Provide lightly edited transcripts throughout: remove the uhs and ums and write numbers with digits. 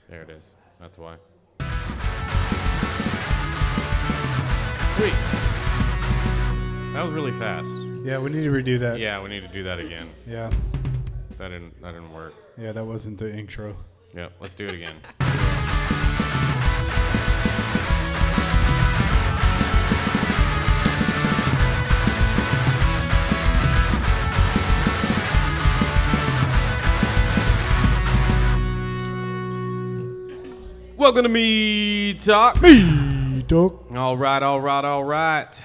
There it is. That's why. Sweet. That was really fast. Yeah, we need to redo that. Yeah, we need to do that again. Yeah. That didn't work. Yeah, that wasn't the intro. Yeah, let's do it again. Welcome to Mead Talk. Mead Talk. All right.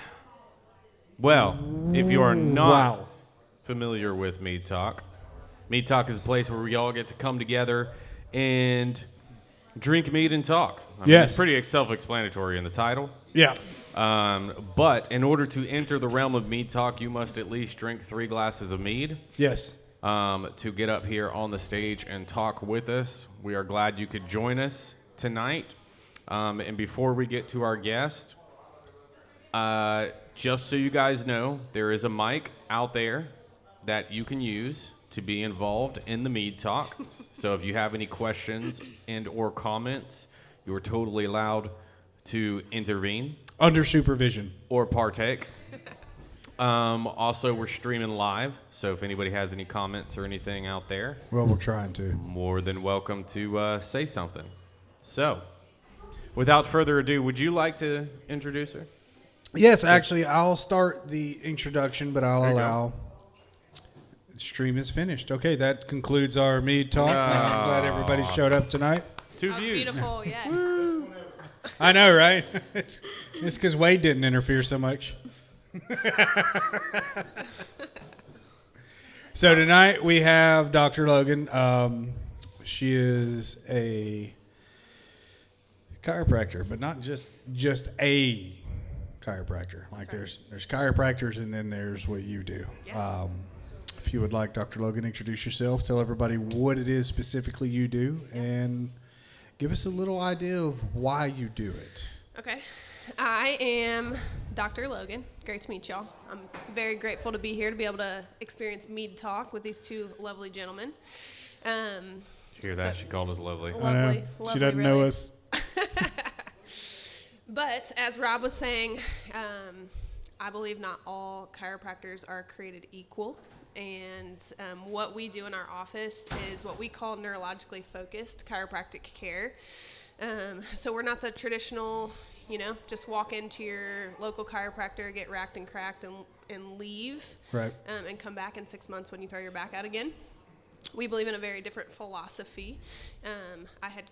Well, if you are not familiar with Mead Talk is a place where we all get to come together and drink mead and talk. I mean, it's pretty self-explanatory in the title. Yeah. But in order to enter the realm of Mead Talk, you must at least drink 3 glasses of mead. Yes. To get up here on the stage and talk with us. We are glad you could join us tonight. And before we get to our guest, just so you guys know, there is a mic out there that you can use to be involved in the Mead Talk. So if you have any questions and or comments, you are totally allowed to intervene. Under supervision. Or partake. Also, we're streaming live, so if anybody has any comments or anything out there, well, we're trying to. More than welcome to say something. So, without further ado, would you like to introduce her? Yes, actually, I'll start the introduction, but I'll allow. The stream is finished. Okay, that concludes our Mead Talk. I'm glad everybody showed up tonight. 2 views. Beautiful, yes. I know, right? It's because Wade didn't interfere so much. So tonight we have Dr. Logan. She is a chiropractor, but not just a chiropractor. Like there's chiropractors, and then there's what you do. Yeah. If you would like, Dr. Logan, introduce yourself. Tell everybody what it is specifically you do, and give us a little idea of why you do it. Okay. I am Dr. Logan. Great to meet y'all. I'm very grateful to be here to be able to experience Mead Talk with these 2 lovely gentlemen. Did you hear that? She called us lovely. Lovely. She doesn't know us. But as Rob was saying, I believe not all chiropractors are created equal. And what we do in our office is what we call neurologically focused chiropractic care. So we're not the traditional, just walk into your local chiropractor, get racked and cracked and leave. Right. And come back in 6 months when you throw your back out again. We believe in a very different philosophy. I had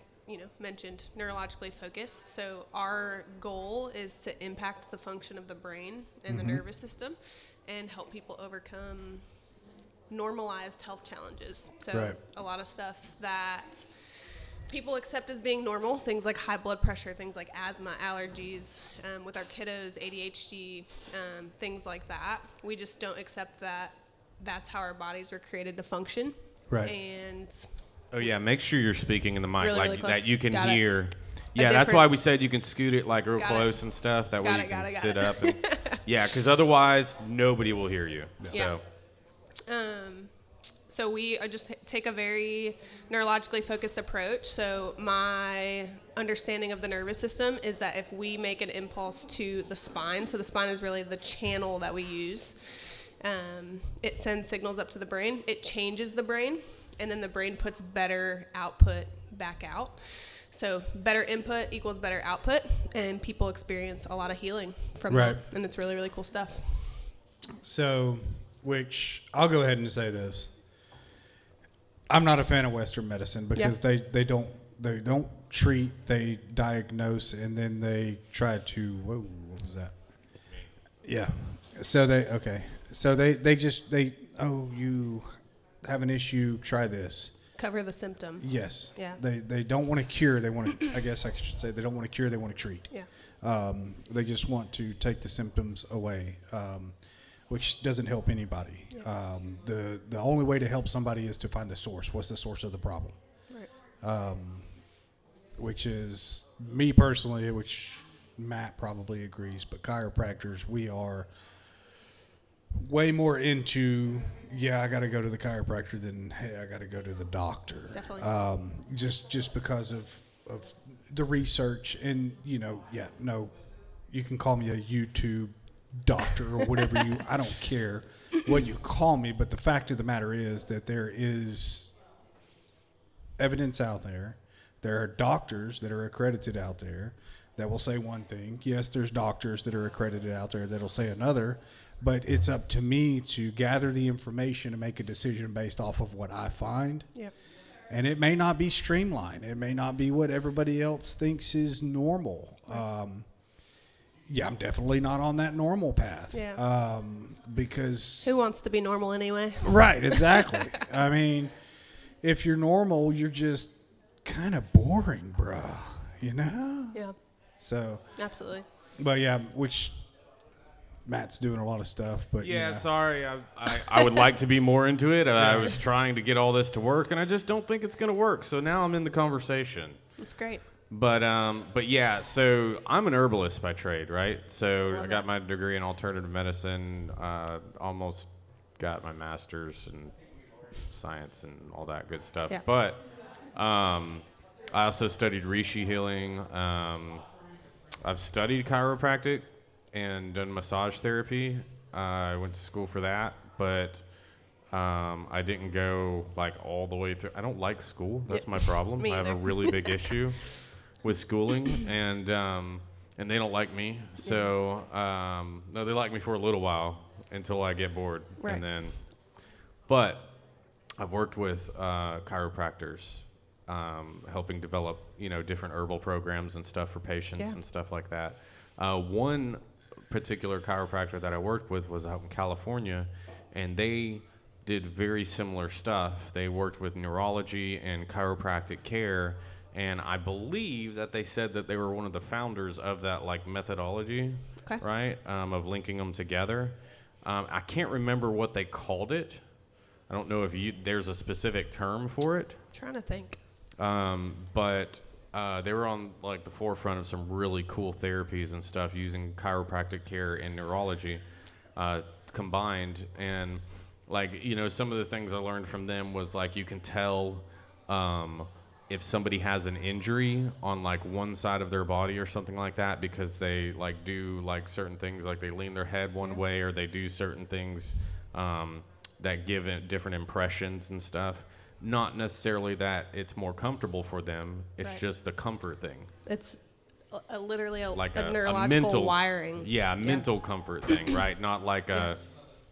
mentioned neurologically focused. So our goal is to impact the function of the brain and the nervous system and help people overcome normalized health challenges. So a lot of stuff that people accept as being normal, things like high blood pressure, things like asthma, allergies, with our kiddos, ADHD, things like that. We just don't accept that that's how our bodies were created to function. Right. And Oh yeah, make sure you're speaking in the mic really close. that you can Got hear. it. Yeah, that's why we said you can scoot it real Got close and stuff. That way you can sit it. up. And, yeah, because otherwise nobody will hear you. Yeah. So we just take a very neurologically focused approach. So my understanding of the nervous system is that if we make an impulse to the spine, so the spine is really the channel that we use, it sends signals up to the brain. It changes the brain, and then the brain puts better output back out. So better input equals better output, and people experience a lot of healing from that, and it's really, really cool stuff. So, which I'll go ahead and say this. I'm not a fan of Western medicine because they don't treat, they diagnose, and then they try to, whoa, what was that? Yeah. So you have an issue, try this. Cover the symptom. Yes. Yeah. They don't want to cure, they want to, I guess I should say, they don't want to cure, they want to treat. Yeah. They just want to take the symptoms away, which doesn't help anybody. Yeah. The only way to help somebody is to find the source. What's the source of the problem? Right. Which is me personally, which Matt probably agrees, but chiropractors, we are way more into, I got to go to the chiropractor than, hey, I got to go to the doctor. Definitely. Just because of the research and, you can call me a YouTube doctor or whatever I don't care what you call me, but the fact of the matter is that there is evidence out there. There are doctors that are accredited out there that will say one thing. Yes, there's doctors that are accredited out there that'll say another, but it's up to me to gather the information and make a decision based off of what I find. Yep. And it may not be streamlined. It may not be what everybody else thinks is normal. I'm definitely not on that normal path. Yeah. Because who wants to be normal anyway? Right, exactly. I mean, if you're normal, you're just kind of boring, bruh. Yeah. So. Absolutely. But yeah, which Matt's doing a lot of stuff. But sorry. I would like to be more into it. I was trying to get all this to work, and I just don't think it's going to work. So now I'm in the conversation. That's great. But yeah, so I'm an herbalist by trade, right? So Love I got that. my degree in alternative medicine, almost got my master's in science and all that good stuff. Yeah. But I also studied reishi healing. I've studied chiropractic and done massage therapy. I went to school for that, but I didn't go like all the way through. I don't like school. That's my problem. Me I have a either. really big issue with schooling, and they don't like me. So no, they like me for a little while until I get bored, Right. and then. But I've worked with chiropractors, helping develop different herbal programs and stuff for patients and stuff like that. One particular chiropractor that I worked with was out in California, and they did very similar stuff. They worked with neurology and chiropractic care, and I believe that they said that they were one of the founders of that like methodology, Okay. right? Of linking them together. I can't remember what they called it. I don't know if there's a specific term for it. Trying to think. But they were on like the forefront of some really cool therapies and stuff using chiropractic care and neurology combined. And like, some of the things I learned from them was like you can tell if somebody has an injury on like one side of their body or something like that because they like do like certain things, like they lean their head one way or they do certain things that give it different impressions and stuff. Not necessarily that it's more comfortable for them. It's Right. just a comfort thing. It's literally a Like neurological mental wiring. Yeah, mental comfort thing, right? Not like a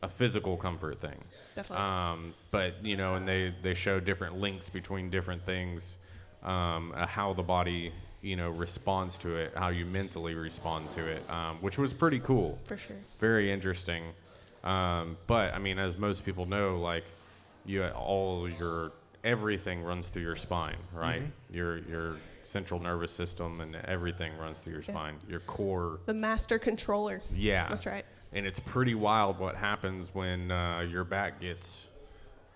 physical comfort thing. Definitely. But and they show different links between different things, how the body responds to it, how you mentally respond to it, which was pretty cool. For sure. Very interesting. But I mean, as most people know, like everything runs through your spine, right? Mm-hmm. Your central nervous system and everything runs through your spine. Your core. The master controller. Yeah. That's right. And it's pretty wild what happens when your back gets,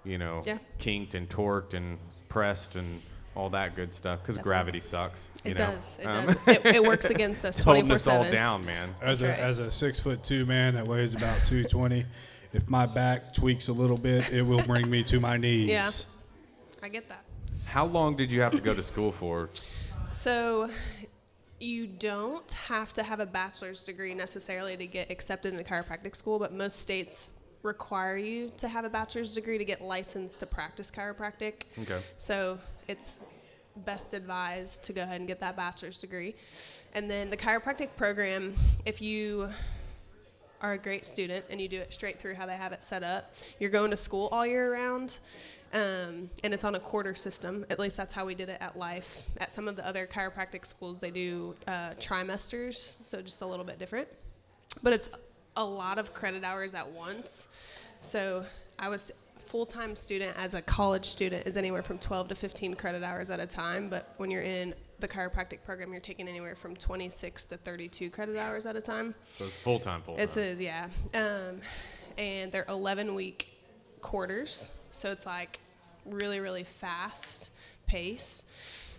kinked and torqued and pressed and all that good stuff because gravity sucks. It does. It does. It works against us It's holding us all 24/7. down, man. As That's right. a 6'2" man that weighs about 220, if my back tweaks a little bit, it will bring me to my knees. Yeah. I get that. How long did you have to go to school for? So you don't have to have a bachelor's degree necessarily to get accepted into chiropractic school, but most states require you to have a bachelor's degree to get licensed to practice chiropractic. Okay. So it's best advised to go ahead and get that bachelor's degree. And then the chiropractic program, if you are a great student and you do it straight through how they have it set up, you're going to school all year round. And it's on a quarter system. At least that's how we did it at Life. At some of the other chiropractic schools, they do trimesters, so just a little bit different. But it's a lot of credit hours at once. So I was full-time student as a college student is anywhere from 12 to 15 credit hours at a time. But when you're in the chiropractic program, you're taking anywhere from 26 to 32 credit hours at a time. So it's full-time. It is, yeah. And they're 11-week quarters. So it's like really, really fast pace.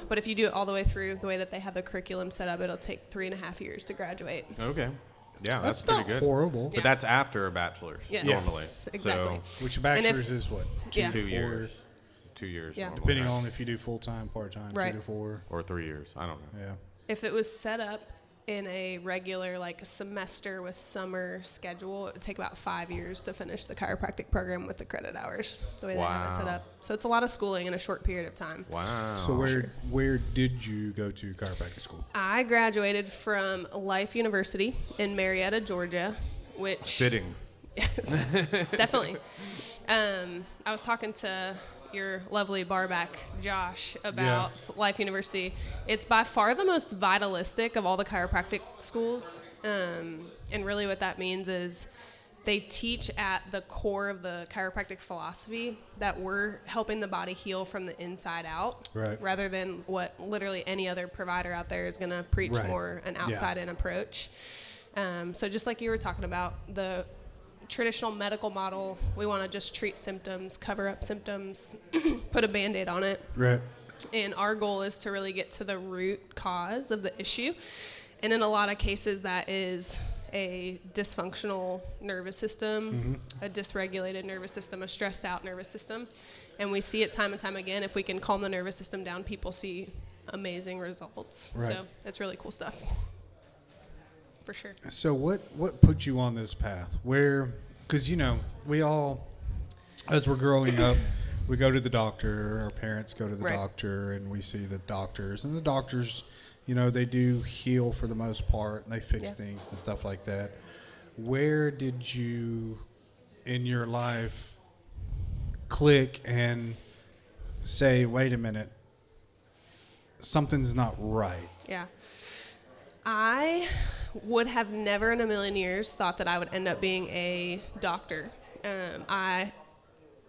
But if you do it all the way through the way that they have the curriculum set up, it'll take 3.5 years to graduate. Okay. Yeah, that's not pretty good. horrible. But that's after a bachelor's Yes, normally. exactly. So Which a bachelor's is what? 2 2 4 years. 2 years. Yeah. Normally. Depending on if you do full-time, part-time, Right. 2 to 4. Or 3 years. I don't know. Yeah. If it was set up in a regular like semester with summer schedule, it would take about 5 years to finish the chiropractic program with the credit hours, the way they have it set Wow. up. So it's a lot of schooling in a short period of time. Wow. So where did you go to chiropractic school? I graduated from Life University in Marietta, Georgia, which Fitting. Yes, definitely. I was talking to your lovely barback, Josh, about Life University. It's by far the most vitalistic of all the chiropractic schools. And really what that means is they teach at the core of the chiropractic philosophy that we're helping the body heal from the inside out, Right. rather than what literally any other provider out there is going to preach Right. more an outside-in approach. So just like you were talking about, the traditional medical model, we want to just treat symptoms, cover up symptoms, put a Band-Aid on it. Right. And our goal is to really get to the root cause of the issue. And in a lot of cases, that is a dysfunctional nervous system, a dysregulated nervous system, a stressed out nervous system. And we see it time and time again. If we can calm the nervous system down, people see amazing results. Right. So it's really cool stuff. For sure. So what put you on this path? Because we all, as we're growing up, we go to the doctor. Our parents go to the Right. doctor, and we see the doctors. And the doctors, they do heal for the most part, and they fix things and stuff like that. Where did you, in your life, click and say, "Wait a minute, something's not right"? Yeah. I would have never in a million years thought that I would end up being a doctor. I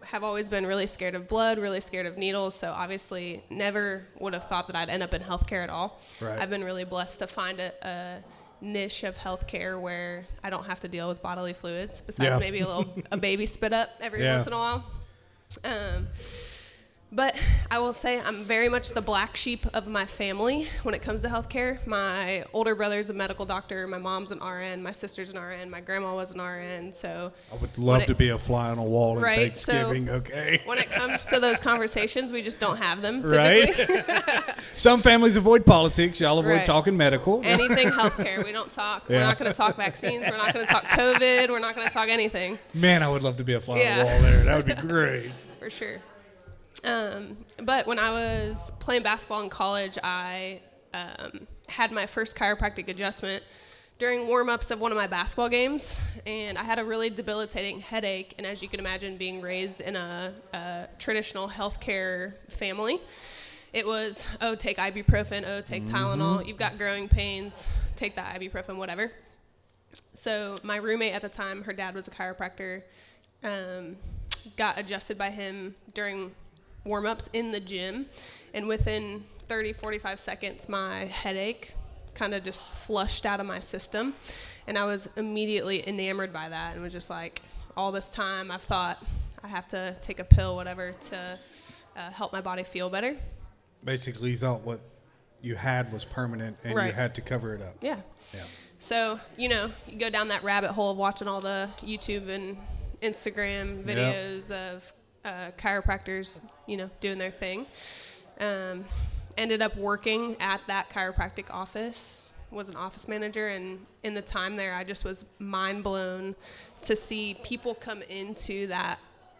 have always been really scared of blood, really scared of needles, so obviously never would have thought that I'd end up in healthcare at all. Right. I've been really blessed to find a niche of healthcare where I don't have to deal with bodily fluids, besides maybe a baby spit up every once in a while. But I will say I'm very much the black sheep of my family when it comes to healthcare. My older brother's a medical doctor. My mom's an RN. My sister's an RN. My grandma was an RN. So I would love to be a fly on a wall at Right, Thanksgiving. so- Okay. when it comes to those conversations, we just don't have them typically. Right. Some families avoid politics. Y'all avoid Right. talking medical. Anything healthcare, we don't talk. Yeah. We're not going to talk vaccines. We're not going to talk COVID. We're not going to talk anything. Man, I would love to be a fly on Yeah. the wall there. That would be great. For sure. But when I was playing basketball in college, I had my first chiropractic adjustment during warm-ups of one of my basketball games, and I had a really debilitating headache. And as you can imagine, being raised in a traditional healthcare family, it was, take ibuprofen, take Tylenol, you've got growing pains, take that ibuprofen, whatever. So my roommate at the time, her dad was a chiropractor, got adjusted by him during warm-ups in the gym, and within 30-45 seconds my headache kind of just flushed out of my system, and I was immediately enamored by that, and was just like, all this time I've thought I have to take a pill, whatever, to help my body feel better. Basically, you thought what you had was permanent, and you Right. had to cover it up. Yeah. Yeah. So, you go down that rabbit hole of watching all the YouTube and Instagram videos of chiropractors, doing their thing. Ended up working at that chiropractic office, was an office manager, and in the time there, I just was mind blown to see people come into that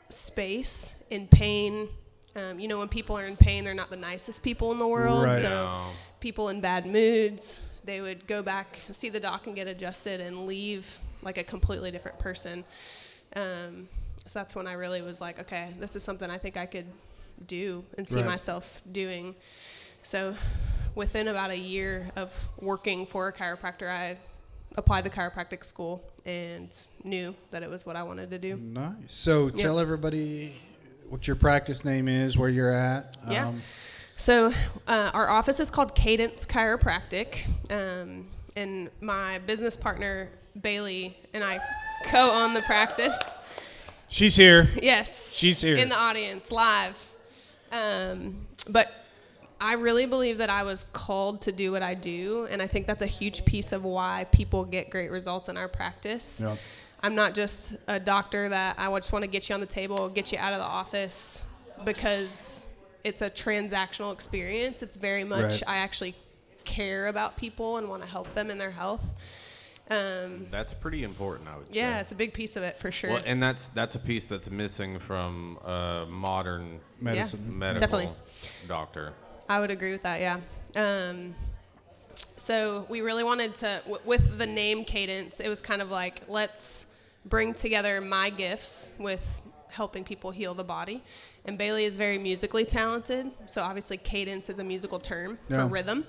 space in pain. When people are in pain, they're not the nicest people in the world. Right. So No. people in bad moods, they would go back, see the doc and get adjusted and leave like a completely different person. So that's when I really was like, okay, this is something I think I could do and see Right. myself doing. So within about a year of working for a chiropractor, I applied to chiropractic school and knew that it was what I wanted to do. Nice. So tell everybody what your practice name is, where you're at. Yeah. So our office is called Cadence Chiropractic, and my business partner, Bailey, and I co-own the practice. She's here. Yes. She's here. In the audience, live. But I really believe that I was called to do what I do, and I think that's a huge piece of why people get great results in our practice. Yeah. I'm not just a doctor that I just want to get you on the table, get you out of the office, because it's a transactional experience. It's very much, Right. I actually care about people and want to help them in their health. That's pretty important, I would say. Yeah, it's a big piece of it for sure. Well, and that's a piece that's missing from modern Medicine. medical Definitely. doctor. I would agree with that, yeah. So we really wanted to, with the name Cadence, it was kind of like, let's bring together my gifts with helping people heal the body. And Bailey is very musically talented, so obviously cadence is a musical term for rhythm.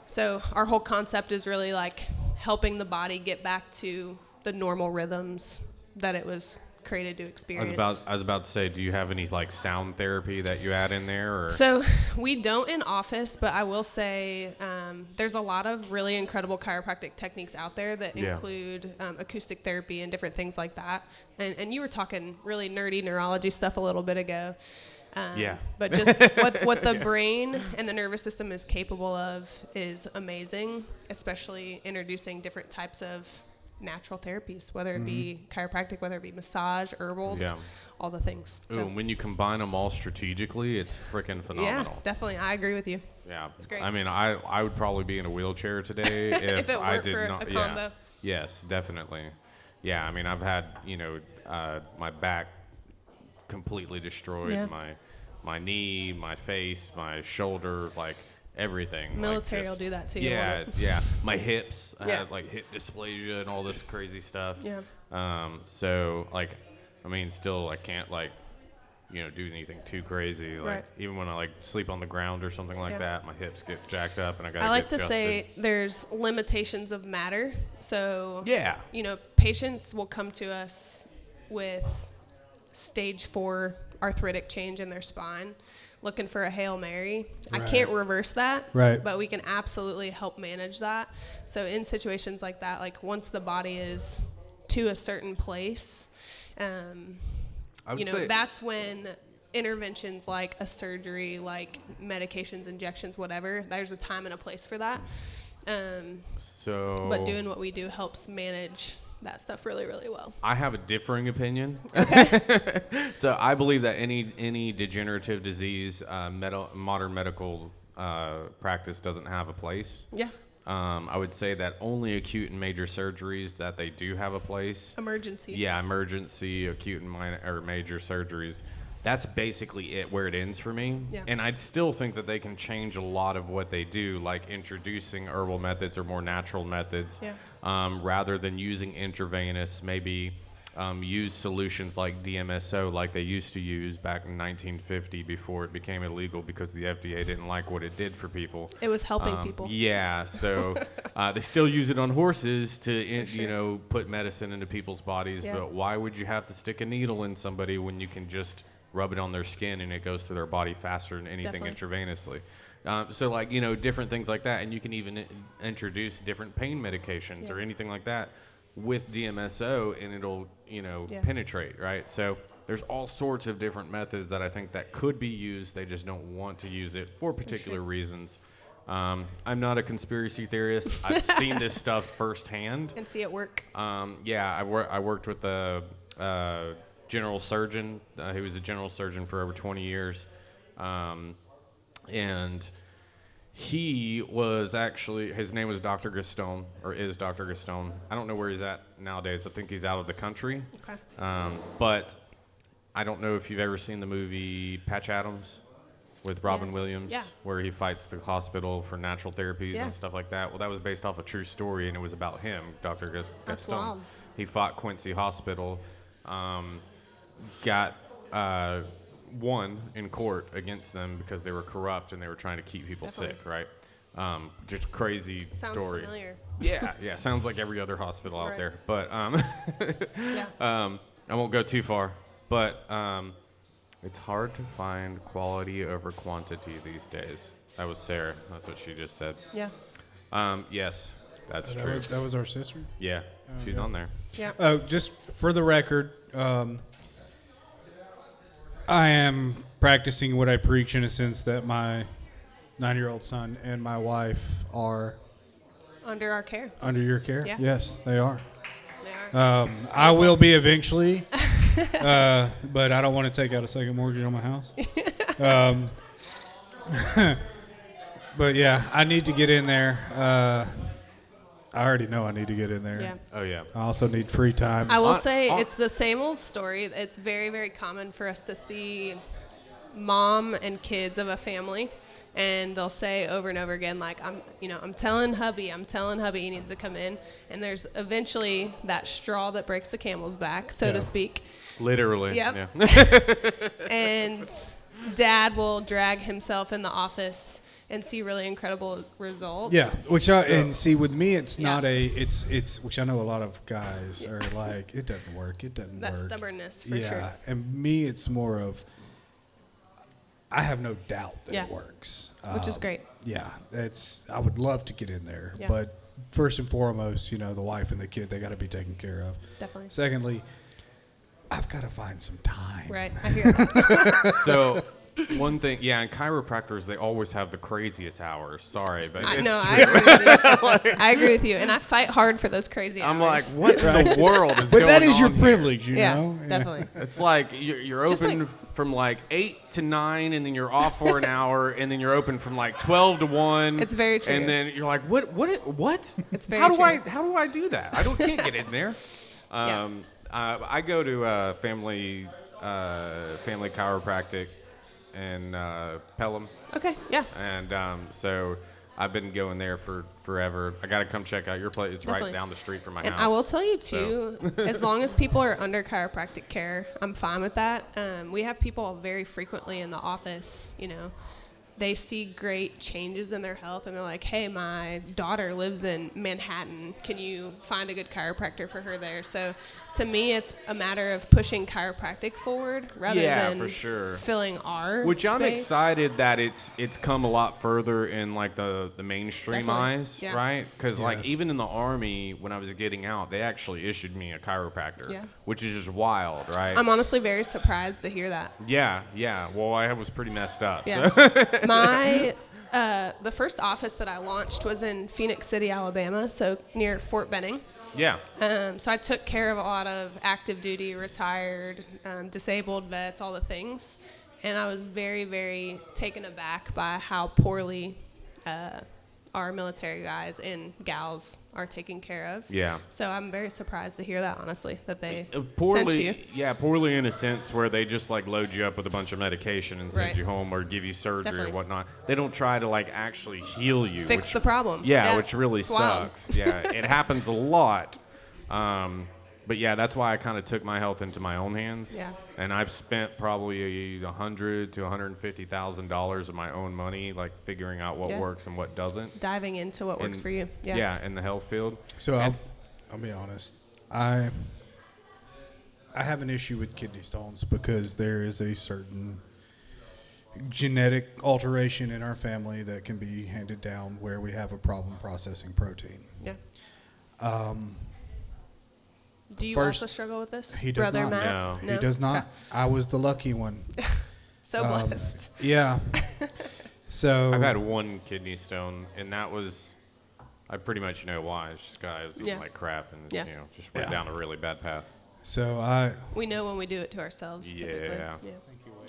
So our whole concept is really like helping the body get back to the normal rhythms that it was created to experience. I was about to say, do you have any like sound therapy that you add in there? Or? So we don't in office, but I will say there's a lot of really incredible chiropractic techniques out there that include acoustic therapy and different things like that. And you were talking really nerdy neurology stuff a little bit ago. But just what the brain and the nervous system is capable of is amazing, especially introducing different types of natural therapies, whether it be chiropractic, whether it be massage, herbals, all the things. Ooh, and when you combine them all strategically, it's freaking phenomenal. Yeah, definitely. I agree with you. Yeah, it's great. I mean, I would probably be in a wheelchair today if it I weren't did for not. a combo. Yes, definitely. Yeah, I mean, I've had my back completely destroyed, my knee, my face, my shoulder, like everything. Military like will do that to you. Yeah, yeah. My hips, I had like hip dysplasia and all this crazy stuff. Yeah. So like, I mean, still I can't like, do anything too crazy. Like even when I like sleep on the ground or something like that, my hips get jacked up and I got. I like to say there's limitations of matter. So patients will come to us with stage 4 arthritic change in their spine, looking for a Hail Mary. I can't reverse that, but we can absolutely help manage that. So in situations like that, like once the body is to a certain place, that's when interventions like a surgery, like medications, injections, whatever, there's a time and a place for that. But doing what we do helps manage that stuff really, really well. I have a differing opinion. So I believe that any degenerative disease, modern medical practice doesn't have a place. Yeah. I would say that only acute and major surgeries that they do have a place. Emergency. Yeah, emergency, acute and minor or major surgeries. That's basically it where it ends for me. Yeah. And I'd still think that they can change a lot of what they do, like introducing herbal methods or more natural methods, rather than using intravenous, maybe use solutions like DMSO like they used to use back in 1950 before it became illegal because the FDA didn't like what it did for people. It was helping people. Yeah, so they still use it on horses to, put medicine into people's bodies, but why would you have to stick a needle in somebody when you can just rub it on their skin and it goes through their body faster than anything intravenously? So like, different things like that. And you can even introduce different pain medications or anything like that with DMSO and it'll, penetrate, right? So there's all sorts of different methods that I think that could be used. They just don't want to use it for particular reasons. I'm not a conspiracy theorist. I've seen this stuff firsthand. And see it work. I worked with a general surgeon. He was a general surgeon for over 20 years. And he was actually, his name was Dr. Gaston, or is Dr. Gaston. I don't know where he's at nowadays. I think he's out of the country. Okay. But I don't know if you've ever seen the movie Patch Adams with Robin Williams, where he fights the hospital for natural therapies and stuff like that. Well, that was based off a true story, and it was about him, Dr. Gaston. Wild. He fought Quincy Hospital, got won in court against them because they were corrupt and they were trying to keep people sick, right? Just crazy Sounds story. Familiar. Yeah, sounds like every other hospital out there. But I won't go too far. But it's hard to find quality over quantity these days. That was Sarah. That's what she just said. Yeah. Yes, that's true. That was our sister? Yeah, she's on there. Yeah. Just for the record, I am practicing what I preach in a sense that my 9-year-old son and my wife are Under our care. under your care. Yeah. Yes, they are. They are. I will be eventually, but I don't want to take out a second mortgage on my house. But yeah, I need to get in there. I already know I need to get in there. Yeah. Oh yeah. I also need free time. I will say it's the same old story. It's very, very common for us to see mom and kids of a family, and they'll say over and over again, like, I'm telling hubby he needs to come in. And there's eventually that straw that breaks the camel's back, so to speak. Literally. Yep. Yeah. And dad will drag himself in the office and see really incredible results. Yeah, and see with me, it's not it's which I know a lot of guys are like, it doesn't work. That stubbornness, for sure. Yeah, and me, it's more of, I have no doubt that it works. Which is great. Yeah, I would love to get in there, but first and foremost, the wife and the kid, they got to be taken care of. Definitely. Secondly, I've got to find some time. Right, I hear that. So, one thing, and chiropractors, they always have the craziest hours. Sorry, but it's true. I agree with you. I agree with you, and I fight hard for those crazy hours. I'm like, what in the world is going on? But that is your here? privilege, you know? Definitely. It's like you're open from like 8 to 9, and then you're off for an hour, and then you're open from like 12 to 1. It's very true. And then you're like, what? It's very how true. How do I do that? Can't get in there. I go to family chiropractic in Pelham. Okay, yeah. And so I've been going there for forever. I got to come check out your place. It's right down the street from my house. And I will tell you, too, as long as people are under chiropractic care, I'm fine with that. We have people very frequently in the office, they see great changes in their health, and they're like, hey, my daughter lives in Manhattan. Can you find a good chiropractor for her there? So to me, it's a matter of pushing chiropractic forward rather than for sure. filling our Which space. I'm excited that it's come a lot further in like the mainstream Definitely. eyes, Yeah. right? Because like even in the Army, when I was getting out, they actually issued me a chiropractor, which is just wild, right? I'm honestly very surprised to hear that. Yeah. Well, I was pretty messed up. Yeah. So. My the first office that I launched was in Phoenix City, Alabama, so near Fort Benning. Yeah. So I took care of a lot of active duty, retired, disabled vets, all the things. And I was very, very taken aback by how poorly our military guys and gals are taken care of. Yeah. So I'm very surprised to hear that, honestly, that they poorly, sent you. Yeah, poorly in a sense where they just like load you up with a bunch of medication and send Right. you home or give you surgery Definitely. or whatnot. They don't try to like actually heal you. Fix the problem. Yeah, which really it's wild. sucks. Yeah, it happens a lot. But yeah, that's why I kind of took my health into my own hands. Yeah. And I've spent probably $100,000 to $150,000 of my own money, like figuring out what works and what doesn't. Diving into what works for you. Yeah. Yeah, in the health field. So I'll be honest. I have an issue with kidney stones because there is a certain genetic alteration in our family that can be handed down where we have a problem processing protein. Yeah. Do you First, also struggle with this, he does Brother not. Matt? No, he does not. Okay. I was the lucky one. So blessed. Yeah. So I've had one kidney stone, and that was, I pretty much know why. It's just guys eating like crap and just went down a really bad path. So we know when we do it to ourselves. Typically. Yeah.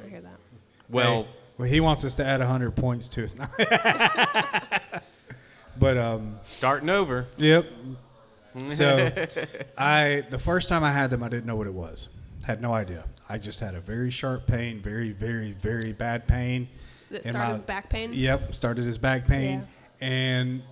I hear that. Well, he wants us to add 100 points to his. But starting over. Yep. So the first time I had them, I didn't know what it was. Had no idea. I just had a very sharp pain, very, very, very bad pain. That started as back pain? Yep, started as back pain. Yeah. And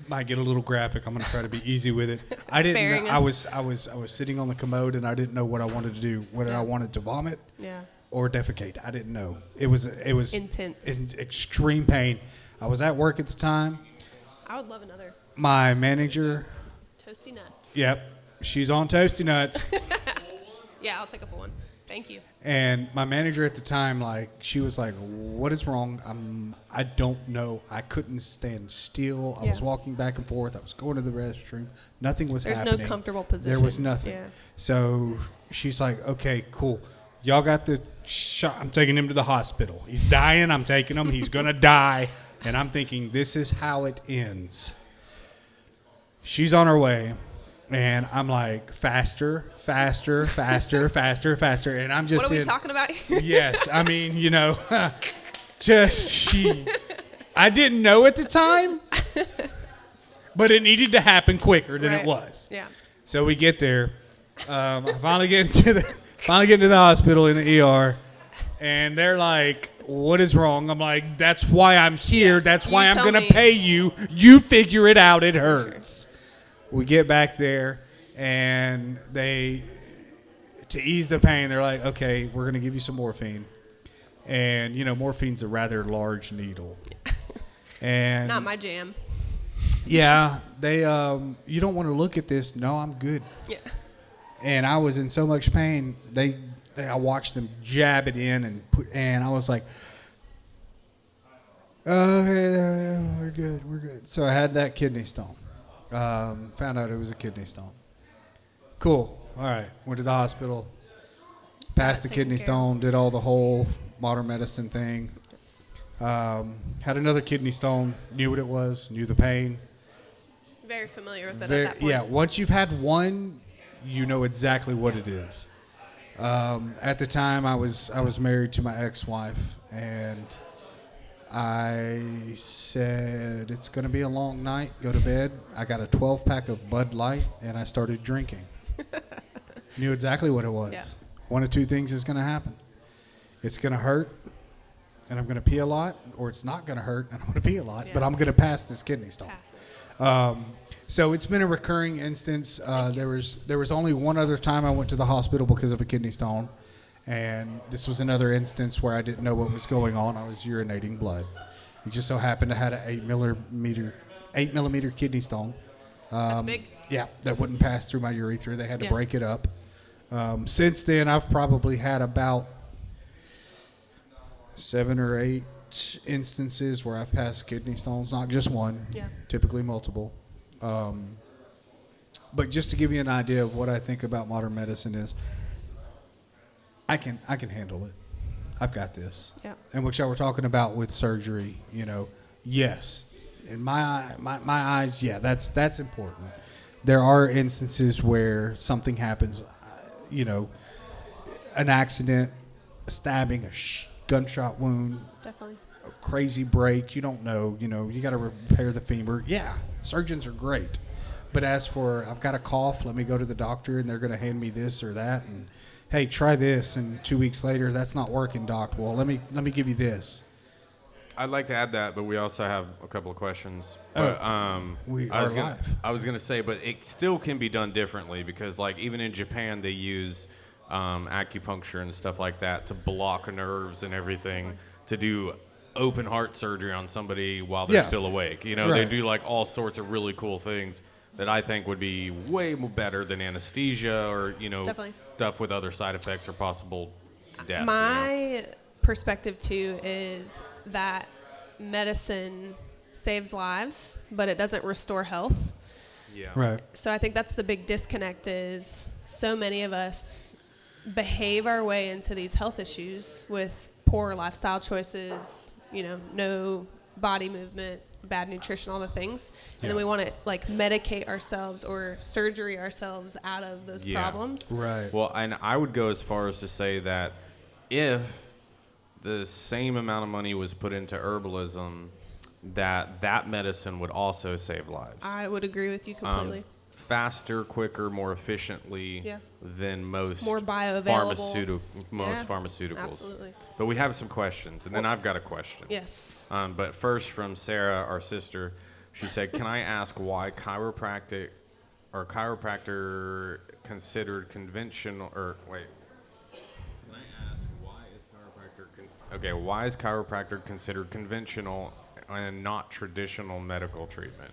might get a little graphic. I'm going to try to be easy with it. I didn't know, I was sitting on the commode and I didn't know what I wanted to do, whether I wanted to vomit or defecate. I didn't know. It was intense. In extreme pain. I was at work at the time. I would love another. My manager. Toasty nuts. Yep. She's on Toasty Nuts. Yeah, I'll take a full one. Thank you. And my manager at the time, she was like, what is wrong? I don't know. I couldn't stand still. I was walking back and forth. I was going to the restroom. Nothing was happening. There's no comfortable position. There was nothing. Yeah. So she's like, okay, cool. y'all got the shot. I'm taking him to the hospital. He's dying. I'm taking him. He's going to die. And I'm thinking, this is how it ends. She's on her way. And I'm like, faster, faster, faster, faster, faster. And I'm just What are we talking about here? Yes. I mean, I didn't know at the time, but it needed to happen quicker than it was. Yeah. So we get there. I finally get into the hospital in the ER, and they're like, "What is wrong?" I'm like, "That's why I'm here. Yeah. That's why I'm gonna me. pay you. You figure it out. It hurts." Sure. We get back there, and to ease the pain, they're like, "Okay, we're gonna give you some morphine." And morphine's a rather large needle. And not my jam. Yeah, they you don't want to look at this. No, I'm good. Yeah. And I was in so much pain. I watched them jab it in and I was like, okay, we're good. So I had that kidney stone. Found out it was a kidney stone. Cool. All right. Went to the hospital. Passed the kidney stone. Did all the whole modern medicine thing. Had another kidney stone. Knew what it was. Knew the pain. Very familiar with it at that point. Yeah. Once you've had one, you know exactly what it is. At the time, I was married to my ex-wife, and I said, it's going to be a long night. Go to bed. I got a 12-pack of Bud Light, and I started drinking. Knew exactly what it was. Yeah. One of two things is going to happen. It's going to hurt, and I'm going to pee a lot, or it's not going to hurt, and I'm going to pee a lot, but I'm going to pass this kidney stone. So it's been a recurring instance. There was only one other time I went to the hospital because of a kidney stone, and this was another instance where I didn't know what was going on. I was urinating blood. It just so happened I had an 8 millimeter kidney stone. That's big. Yeah, that wouldn't pass through my urethra. They had to break it up. Since then, I've probably had about 7 or 8 instances where I've passed kidney stones, not just one, typically multiple. But just to give you an idea of what I think about modern medicine is, I can handle it. I've got this. Yeah. And what y'all were talking about with surgery, yes, in my eyes, that's important. There are instances where something happens, an accident, a stabbing, a gunshot wound. Definitely. A crazy break. You don't know. You got to repair the femur. Yeah, surgeons are great. But as for, I've got a cough, let me go to the doctor, and they're going to hand me this or that, and hey, try this, and 2 weeks later, that's not working, doc. Well, let me give you this. I'd like to add that, but we also have a couple of questions. We are live. I was going to say, but it still can be done differently because, even in Japan, they use acupuncture and stuff like that to block nerves and everything, to do open heart surgery on somebody while they're still awake. They do all sorts of really cool things that I think would be way better than anesthesia or, Definitely. stuff with other side effects or possible death. My perspective, too, is that medicine saves lives, but it doesn't restore health. Yeah. Right. So I think that's the big disconnect is so many of us behave our way into these health issues with poor lifestyle choices, no body movement, bad nutrition, all the things. And then we want to medicate ourselves or surgery ourselves out of those problems. Right. Well, and I would go as far as to say that if the same amount of money was put into herbalism, that medicine would also save lives. I would agree with you completely. Faster, quicker, more efficiently than most more bioavailable pharmaceuticals. Absolutely. But we have some questions, and then I've got a question. Yes. But first, from Sarah, our sister, she said, "Can I ask why chiropractor considered conventional?" Or wait. Can I ask why is chiropractor considered conventional and not traditional medical treatment?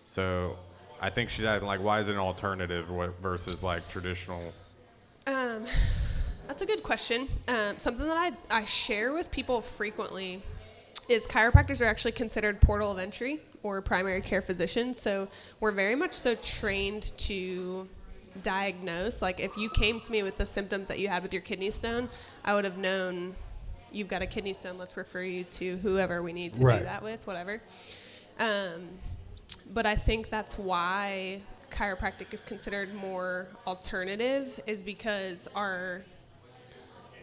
So I think she's asking, why is it an alternative versus, traditional? That's a good question. Something that I share with people frequently is chiropractors are actually considered portal of entry or primary care physicians. So we're very much so trained to diagnose. Like if you came to me with the symptoms that you had with your kidney stone, I would have known you've got a kidney stone. Let's refer you to whoever we need to do that with, whatever. But I think that's why chiropractic is considered more alternative, is because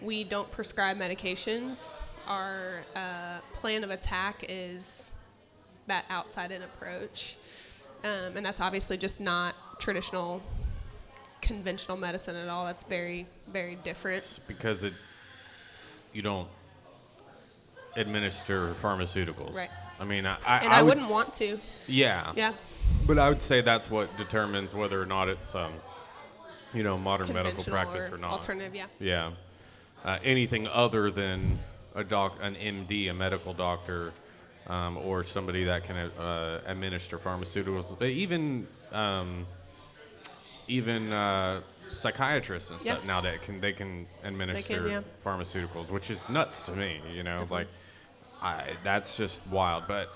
we don't prescribe medications. Our plan of attack is that outside-in approach. And that's obviously just not traditional, conventional medicine at all. That's very, very different. It's because you don't administer pharmaceuticals. Right. I mean, I wouldn't want to. Yeah. Yeah. But I would say that's what determines whether or not it's, modern medical practice or not. Alternative, yeah. Yeah. Anything other than an MD, a medical doctor, or somebody that can administer pharmaceuticals. Even psychiatrists and stuff now that they can administer pharmaceuticals, which is nuts to me. Definitely. That's just wild. But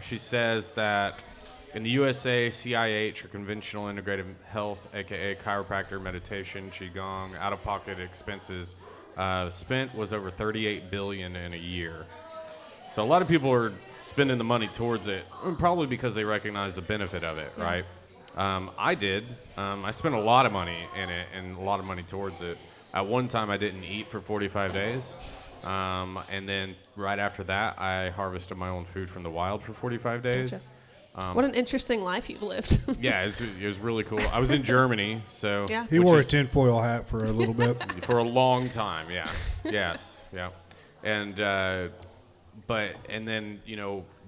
she says that in the USA, CIH, or conventional integrative health, aka chiropractor, meditation, qigong, out-of-pocket expenses spent was over $38 billion in a year. So a lot of people are spending the money towards it, probably because they recognize the benefit of it, right? I did. I spent a lot of money in it and a lot of money towards it. At one time, I didn't eat for 45 days. And then right after that, I harvested my own food from the wild for 45 days. Gotcha. What an interesting life you've lived. Yeah, it was really cool. I was in Germany, so... Yeah. He wore a tinfoil hat for a little bit. For a long time, yeah. Yes, yeah. And then,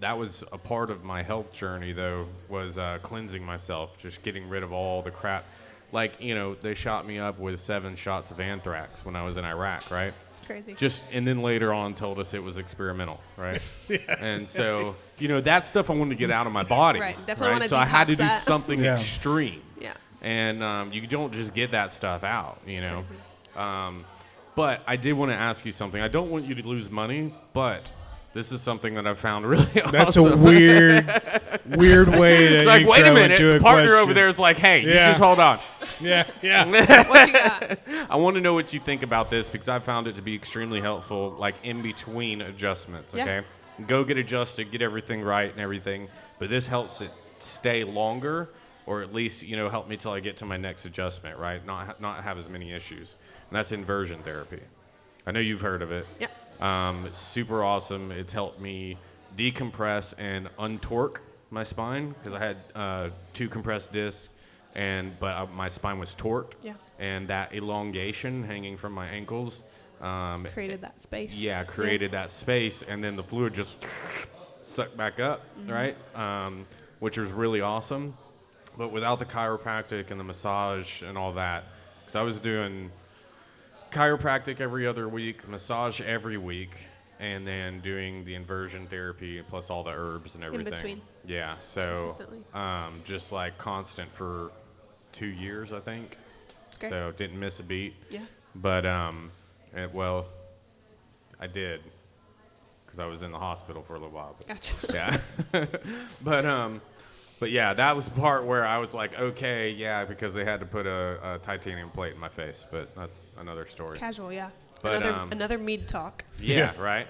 that was a part of my health journey, though, was cleansing myself, just getting rid of all the crap. Like, they shot me up with 7 shots of anthrax when I was in Iraq, right? It's crazy. And then later on told us it was experimental, right? Yeah. And so, that stuff I wanted to get out of my body. Right, definitely want to So I had to do that. something extreme. Yeah. And you don't just get that stuff out, But I did want to ask you something. I don't want you to lose money, but this is something that I found really awesome. That's a weird way to It's like, wait a minute. Into a Partner question. over there is like, hey, you just hold on. Yeah. What you got? I want to know what you think about this because I found it to be extremely helpful, like in between adjustments, okay? Yeah. Go get adjusted, get everything right and everything, but this helps it stay longer or at least, help me till I get to my next adjustment, right? Not have as many issues. And that's inversion therapy. I know you've heard of it. Yep. It's super awesome. It's helped me decompress and untorque my spine because I had 2 compressed discs, but my spine was torqued. Yeah. And that elongation hanging from my ankles Created that space. Yeah, created that space, and then the fluid just sucked back up, right? Which was really awesome. But without the chiropractic and the massage and all that, because I was doing chiropractic every other week, massage every week, and then doing the inversion therapy plus all the herbs and everything. In between. Yeah, so Consistently. just like constant for 2 years, I think. Great. So didn't miss a beat. Yeah. But well, I did because I was in the hospital for a little while. But, Gotcha. yeah. But yeah, that was the part where I was like, okay, yeah, because they had to put a titanium plate in my face. But that's another story. Casual, yeah. But, another Mead Talk. Yeah, right?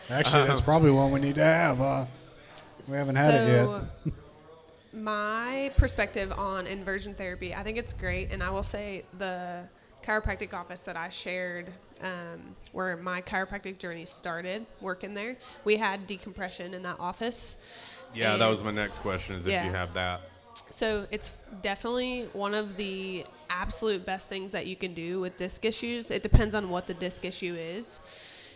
Actually, that's probably one we need to have. We haven't had it yet. My perspective on inversion therapy, I think it's great. And I will say the chiropractic office that I shared, where my chiropractic journey started, working there, we had decompression in that office. Yeah, that was my next question, is if you have that. So it's definitely one of the absolute best things that you can do with disc issues. It depends on what the disc issue is.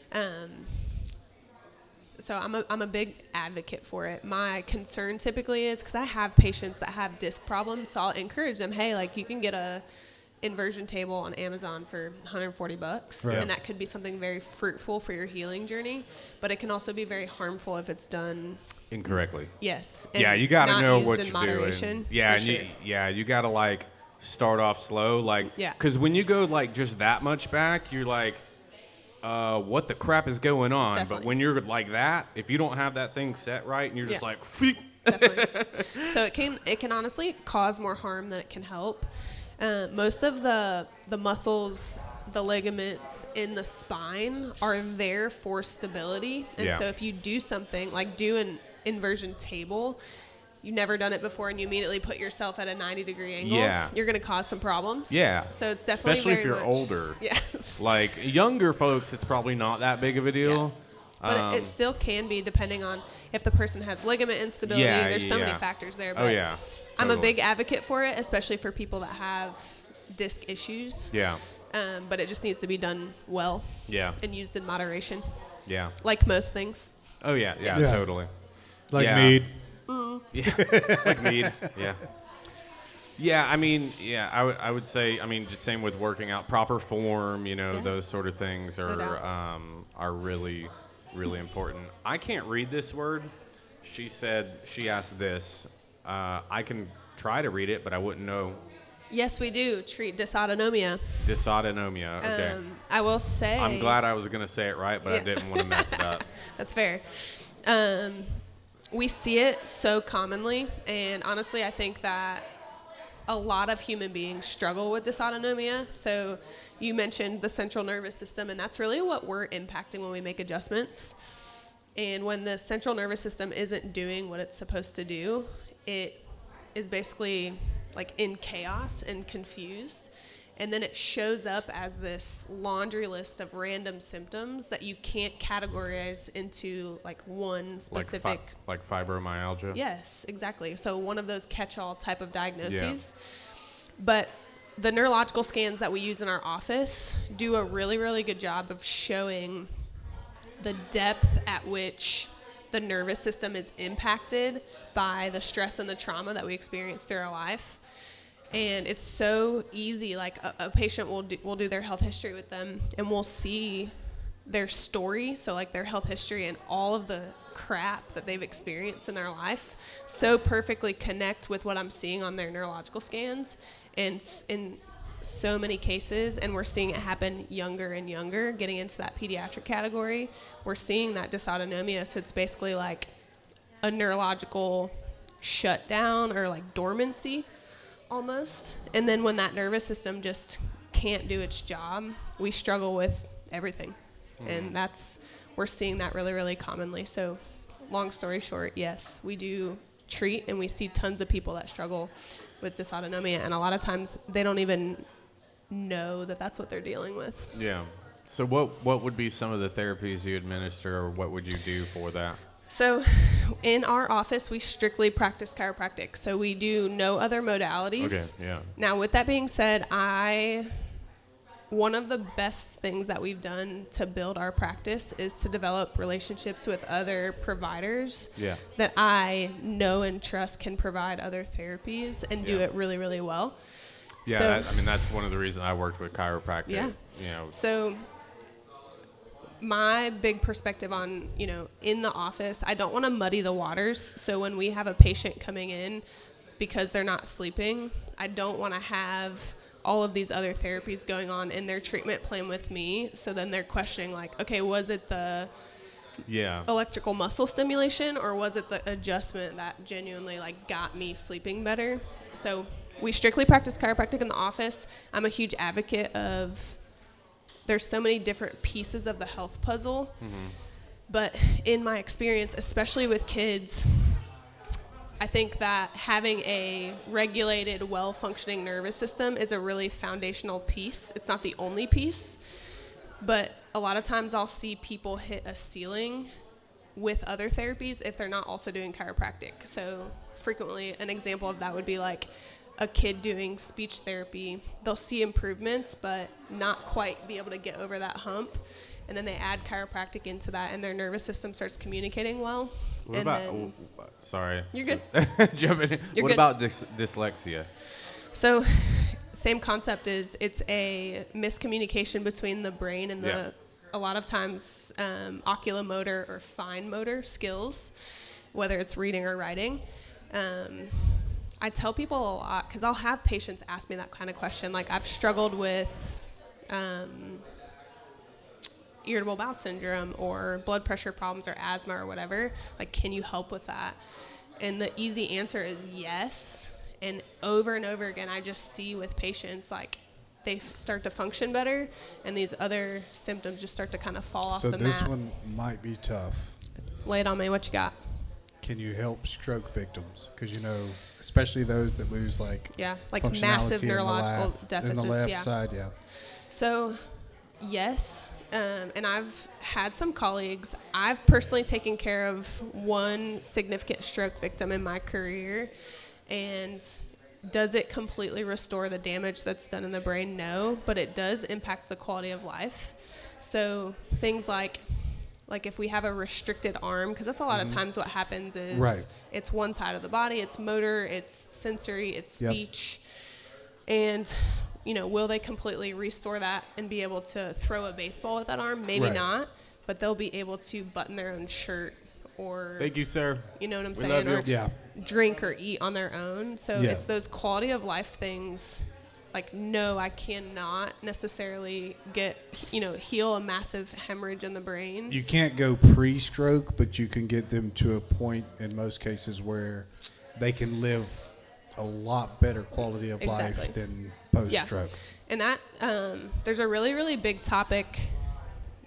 So I'm a big advocate for it. My concern typically is, because I have patients that have disc problems, so I'll encourage them, hey, like you can get a inversion table on Amazon for $140, right. And that could be something very fruitful for your healing journey, but it can also be very harmful if it's done incorrectly. Yes. Yeah, you got to know what you're moderation, doing. Yeah, and you got to like start off slow, like, because when you go like just that much back, you're like, what the crap is going on? Definitely. But when you're like that, if you don't have that thing set right, and you're just like, definitely. So it can honestly cause more harm than it can help. Most of the muscles, the ligaments in the spine are there for stability. And so if you do something like do an inversion table, you've never done it before and you immediately put yourself at a 90-degree angle, you're going to cause some problems. Yeah. So it's definitely especially if very you're much, older. Yes. Like younger folks, it's probably not that big of a deal. Yeah. But it still can be depending on if the person has ligament instability. There's so many factors there. But Totally. I'm a big advocate for it, especially for people that have disc issues. Yeah. But it just needs to be done well. Yeah. And used in moderation. Yeah. Like most things. Oh, yeah, totally. Like mead. Yeah, like mead, yeah. Yeah, I mean, I would say, I mean, just same with working out, proper form, those sort of things are really, really important. I can't read this word. She asked this. I can try to read it, but I wouldn't know. Yes, we do treat dysautonomia. Dysautonomia, okay. I will say. I'm glad I was going to say it right, but I didn't want to mess it up. That's fair. We see it so commonly, and honestly, I think that a lot of human beings struggle with dysautonomia. So you mentioned the central nervous system, and that's really what we're impacting when we make adjustments. And when the central nervous system isn't doing what it's supposed to do, it is basically like in chaos and confused. And then it shows up as this laundry list of random symptoms that you can't categorize into like one specific. Like fibromyalgia? Yes, exactly. So one of those catch-all type of diagnoses. Yeah. But the neurological scans that we use in our office do a really, really good job of showing the depth at which the nervous system is impacted by the stress and the trauma that we experience through our life. And it's so easy. Like a patient will do their health history with them, and we'll see their story. So like their health history and all of the crap that they've experienced in their life so perfectly connect with what I'm seeing on their neurological scans. And in so many cases, and we're seeing it happen younger and younger, getting into that pediatric category, we're seeing that dysautonomia. So it's basically like a neurological shutdown or like dormancy almost. And then when that nervous system just can't do its job, we struggle with everything. And we're seeing that really, really commonly. So long story short, yes, we do treat, and we see tons of people that struggle with dysautonomia, and a lot of times they don't even know that that's what they're dealing with. Yeah. So what would be some of the therapies you administer, or what would you do for that? So in our office, we strictly practice chiropractic. So we do no other modalities. Okay, yeah. Now, with that being said, one of the best things that we've done to build our practice is to develop relationships with other providers that I know and trust can provide other therapies and do it really, really well. Yeah, so, that's one of the reasons I worked with Chiropractic. Yeah. You know. So my big perspective on, in the office, I don't want to muddy the waters. So when we have a patient coming in because they're not sleeping, I don't want to have all of these other therapies going on in their treatment plan with me. So then they're questioning like, okay, was it the electrical muscle stimulation, or was it the adjustment that genuinely like got me sleeping better? So we strictly practice chiropractic in the office. I'm a huge advocate of, there's so many different pieces of the health puzzle. Mm-hmm. But in my experience, especially with kids, I think that having a regulated, well-functioning nervous system is a really foundational piece. It's not the only piece, but a lot of times I'll see people hit a ceiling with other therapies if they're not also doing chiropractic. So frequently an example of that would be like a kid doing speech therapy. They'll see improvements, but not quite be able to get over that hump. And then they add chiropractic into that, and their nervous system starts communicating well. What about, sorry. You're good. What about dyslexia? So same concept is it's a miscommunication between the brain and a lot of times oculomotor or fine motor skills, whether it's reading or writing. I tell people a lot, because I'll have patients ask me that kind of question. Like, I've struggled with irritable bowel syndrome or blood pressure problems or asthma or whatever. Like, can you help with that? And the easy answer is yes. And over again, I just see with patients, like, they start to function better, and these other symptoms just start to kind of fall off the map. So this one might be tough. Lay it on me. What you got? Can you help stroke victims? Because, especially those that lose, like massive neurological deficits. In the left side, yeah. So, yes, and I've had some colleagues. I've personally taken care of one significant stroke victim in my career, and does it completely restore the damage that's done in the brain? No, but it does impact the quality of life. So things like if we have a restricted arm, because that's a lot of times what happens is it's one side of the body, it's motor, it's sensory, it's speech, and will they completely restore that and be able to throw a baseball with that arm? Maybe not, but they'll be able to button their own shirt, or thank you, sir. You know what I'm We saying? love you. Or drink or eat on their own. So it's those quality of life things. Like, no, I cannot necessarily heal a massive hemorrhage in the brain. You can't go pre-stroke, but you can get them to a point in most cases where they can live a lot better quality of life than post-stroke. And that there's a really, really big topic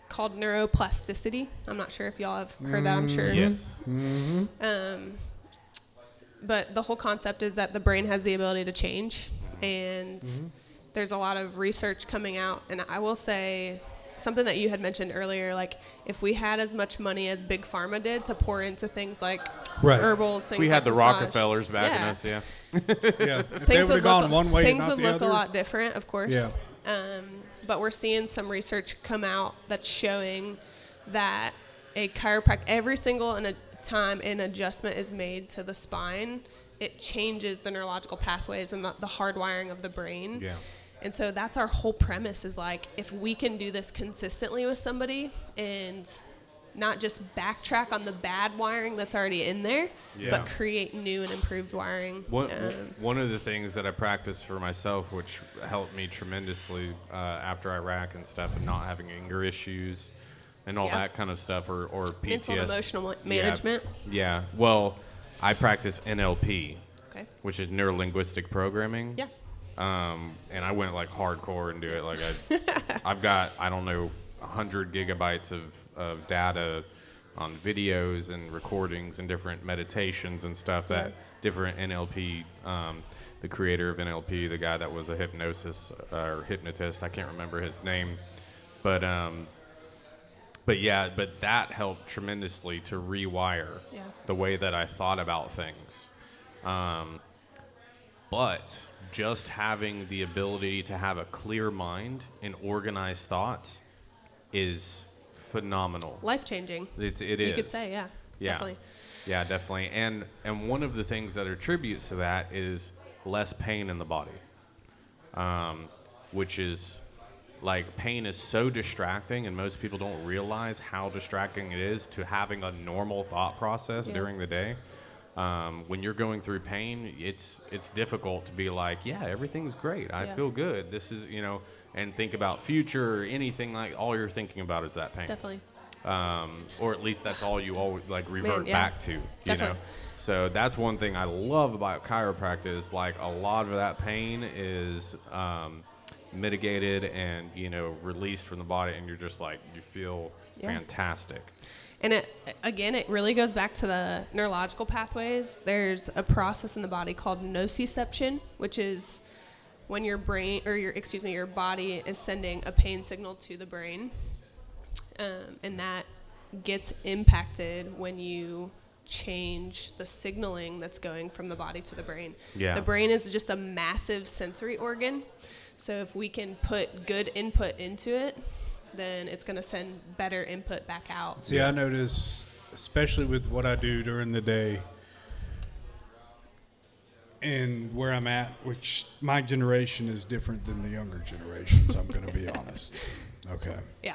called neuroplasticity. I'm not sure if y'all have heard that. I'm sure. Yes. But the whole concept is that the brain has the ability to change, and there's a lot of research coming out. And I will say something that you had mentioned earlier, like if we had as much money as Big Pharma did to pour into things like herbals, things we like had the massage, Rockefellers backing us, Yeah. If they would have gone one way things and not would the look other. a lot different, of course. Yeah. But we're seeing some research come out that's showing that a chiropractor, every single time an adjustment is made to the spine, it changes the neurological pathways and the hardwiring of the brain. Yeah. And so that's our whole premise, is like, if we can do this consistently with somebody and not just backtrack on the bad wiring that's already in there, but create new and improved wiring. One of the things that I practice for myself, which helped me tremendously after Iraq and stuff, and not having anger issues and all that kind of stuff, or PTSD. Mental and emotional management. Yeah. Well, I practice NLP, which is neuro-linguistic programming. Yeah. And I went like hardcore into it. Like I've got, I don't know, 100 gigabytes of data on videos and recordings and different meditations and stuff that different NLP, the creator of NLP, the guy that was a hypnotist, I can't remember his name, but that helped tremendously to rewire the way that I thought about things. But just having the ability to have a clear mind and organized thoughts is phenomenal. Life-changing. It is. You could say, definitely. Yeah, definitely. And one of the things that attributes to that is less pain in the body, which is, like, pain is so distracting, and most people don't realize how distracting it is to having a normal thought process during the day. When you're going through pain, it's difficult to be like, everything's great. I feel good. This is, and think about future or anything, like all you're thinking about is that pain. Definitely. Or at least that's all you always revert back to, you know? So that's one thing I love about chiropractic is, like, a lot of that pain is mitigated and, released from the body, and you're just like, you feel fantastic. And it really goes back to the neurological pathways. There's a process in the body called nociception, which is when your body is sending a pain signal to the brain. And that gets impacted when you change the signaling that's going from the body to the brain. Yeah. The brain is just a massive sensory organ. So if we can put good input into it, then it's going to send better input back out. See, I notice, especially with what I do during the day and where I'm at, which my generation is different than the younger generations, I'm going to be honest. Okay. Yeah.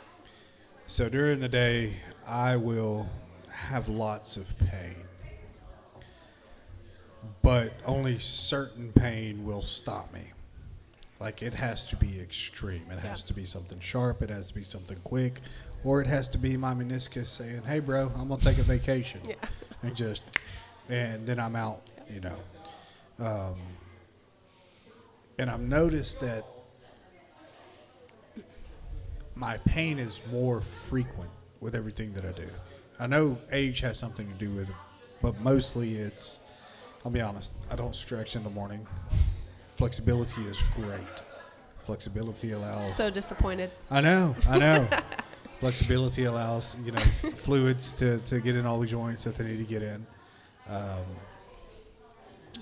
So during the day, I will have lots of pain, but only certain pain will stop me. Like, it has to be extreme. It has to be something sharp. It has to be something quick. Or it has to be my meniscus saying, hey, bro, I'm going to take a vacation. And then I'm out, And I've noticed that my pain is more frequent with everything that I do. I know age has something to do with it, but mostly it's, I'll be honest, I don't stretch in the morning. Flexibility is great. Flexibility allows... So disappointed. I know. Flexibility allows, fluids to get in all the joints that they need to get in.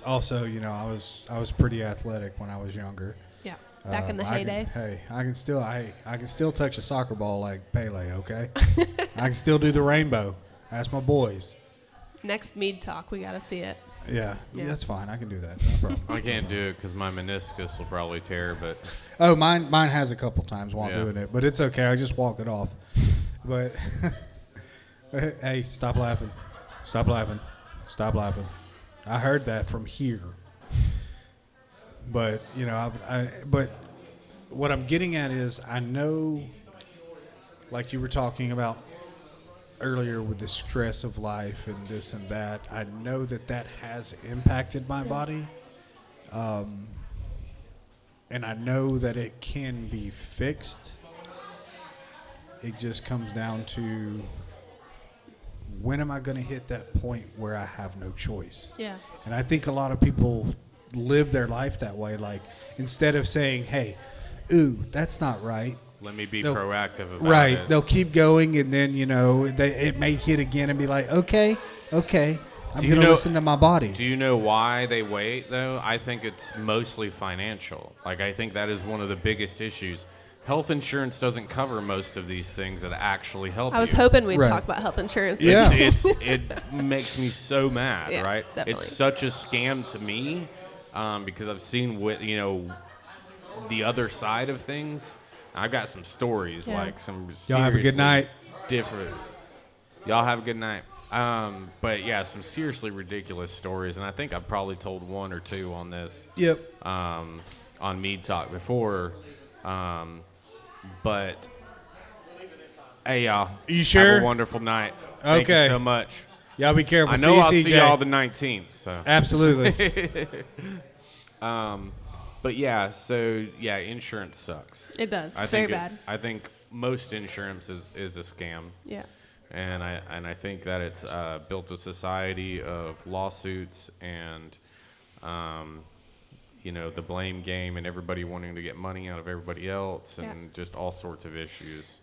Also, I was pretty athletic when I was younger. Yeah. Back in the heyday. I can still touch a soccer ball like Pele, okay? I can still do the rainbow. Ask my boys. Next Mead Talk, we got to see it. Yeah, that's fine. I can do that. No problem. I can't do it because my meniscus will probably tear, but... Oh, mine has a couple times while doing it, but it's okay. I just walk it off. But, hey, stop laughing. Stop laughing. Stop laughing. I heard that from here. But, but what I'm getting at is I know, like you were talking about earlier with the stress of life and this and that, I know that has impacted my body. And I know that it can be fixed. It just comes down to, when am I going to hit that point where I have no choice? Yeah. And I think a lot of people live their life that way. Like, instead of saying, hey, ooh, that's not right. Let me be proactive about it. Right. They'll keep going, and then, it may hit again and be like, okay. I'm going to listen to my body. Do you know why they wait, though? I think it's mostly financial. Like, I think that is one of the biggest issues. Health insurance doesn't cover most of these things that actually help you. I was hoping we'd talk about health insurance. Yeah. It makes me so mad, right? Definitely. It's such a scam to me because I've seen the other side of things. I've got some stories, like some Y'all have a good night. Different. Y'all have a good night. But yeah, some seriously ridiculous stories, and I think I've probably told one or two on this. Yep. On Mead Talk before. But hey, y'all. You sure? Have a wonderful night. Thank you so much. Y'all be careful. I know I'll see see y'all the 19th. So. Absolutely. But yeah, so yeah, insurance sucks. It does. Very bad. I think most insurance is a scam. Yeah. And I think that it's built a society of lawsuits and the blame game and everybody wanting to get money out of everybody else and just all sorts of issues.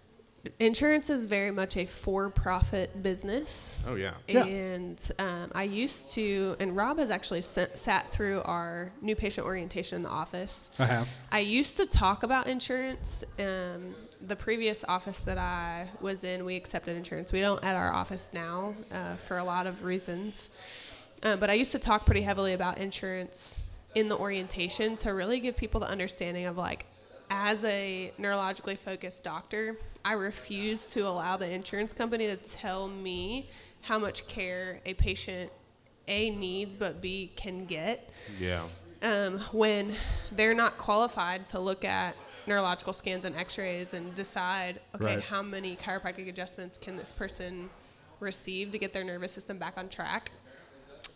Insurance is very much a for-profit business. Oh, yeah. And I used to, and Rob has actually sat through our new patient orientation in the office. I have. I used to talk about insurance. The previous office that I was in, we accepted insurance. We don't at our office now for a lot of reasons. But I used to talk pretty heavily about insurance in the orientation to really give people the understanding of, like, as a neurologically focused doctor, I refuse to allow the insurance company to tell me how much care a patient A needs but B can get. Yeah. When they're not qualified to look at neurological scans and x-rays and decide, okay, how many chiropractic adjustments can this person receive to get their nervous system back on track.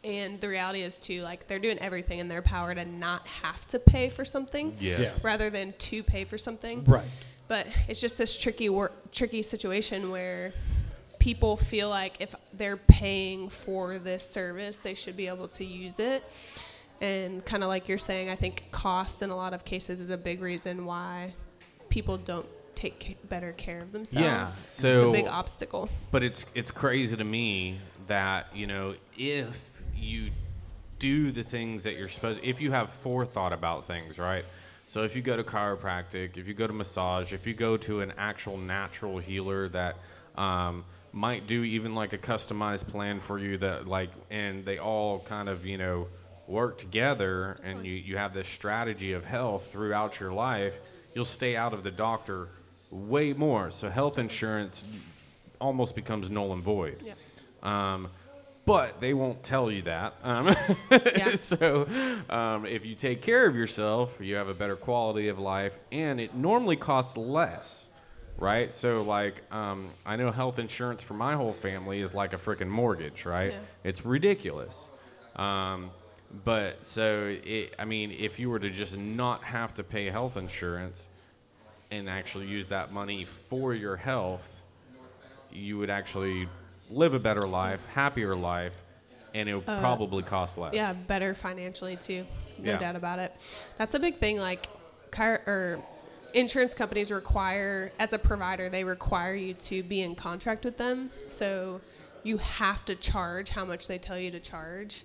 And the reality is, too, like, they're doing everything in their power to not have to pay for something rather than to pay for something. Right. But it's just this tricky situation where people feel like if they're paying for this service, they should be able to use it. And kind of like you're saying, I think cost in a lot of cases is a big reason why people don't take better care of themselves. Yeah, so it's a big obstacle. But it's crazy to me that, if you do the things that you're supposed to, if you have forethought about things, right? So if you go to chiropractic, if you go to massage, if you go to an actual natural healer that might do even like a customized plan for you that and they all kind of, work together and you have this strategy of health throughout your life, you'll stay out of the doctor way more. So health insurance almost becomes null and void. Yeah. But they won't tell you that. So if you take care of yourself, you have a better quality of life, and it normally costs less, right? So, I know health insurance for my whole family is like a freaking mortgage, right? Yeah. It's ridiculous. But so, I mean, if you were to just not have to pay health insurance and actually use that money for your health, you would actually live a better life, happier life, and it would probably cost less. Yeah, better financially too. No Yeah. doubt about it. That's a big thing. Like, insurance companies require, as a provider, they require you to be in contract with them. So you have to charge how much they tell you to charge.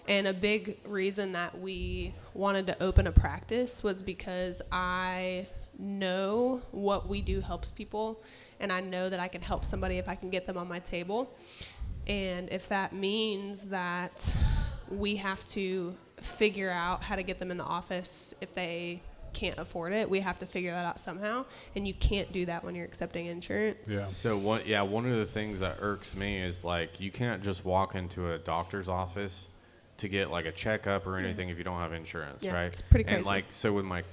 And a big reason that we wanted to open a practice was because I know what we do helps people, and I know that I can help somebody if I can get them on my table. And if that means that we have to figure out how to get them in the office if they can't afford it, we have to figure that out somehow. And you can't do that when you're accepting insurance. Yeah. So one of the things that irks me is like you can't just walk into a doctor's office to get like a checkup or anything if you don't have insurance, Yeah, right? it's pretty crazy. And like so with my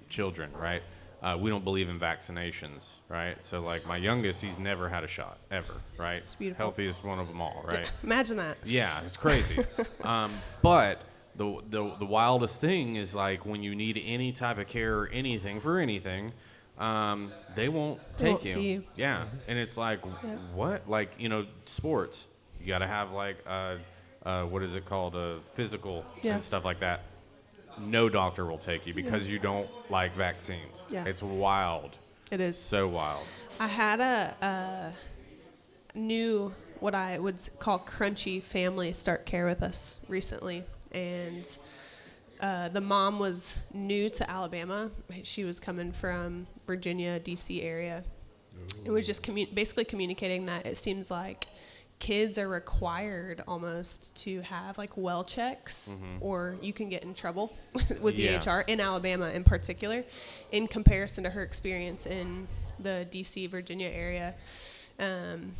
children, right? We don't believe in vaccinations, right? So like my youngest, he's never had a shot ever, right? It's beautiful. Healthiest one of them all, right? Imagine that. Yeah, it's crazy. But the wildest thing is like when you need any type of care or anything for anything, they won't They take won't you. see you. Yeah, and it's like what? Like sports, you got to have like what is it called, a physical Yeah. and stuff like that. No doctor will take you because you don't like vaccines. Yeah. It's wild. It is. So wild. I had a new, what I would call crunchy family start care with us recently. And the mom was new to Alabama. She was coming from Virginia, D.C. area. It was just basically communicating that it seems like kids are required almost to have like well checks, or you can get in trouble with the HR in Alabama in particular, in comparison to her experience in the DC, Virginia area. And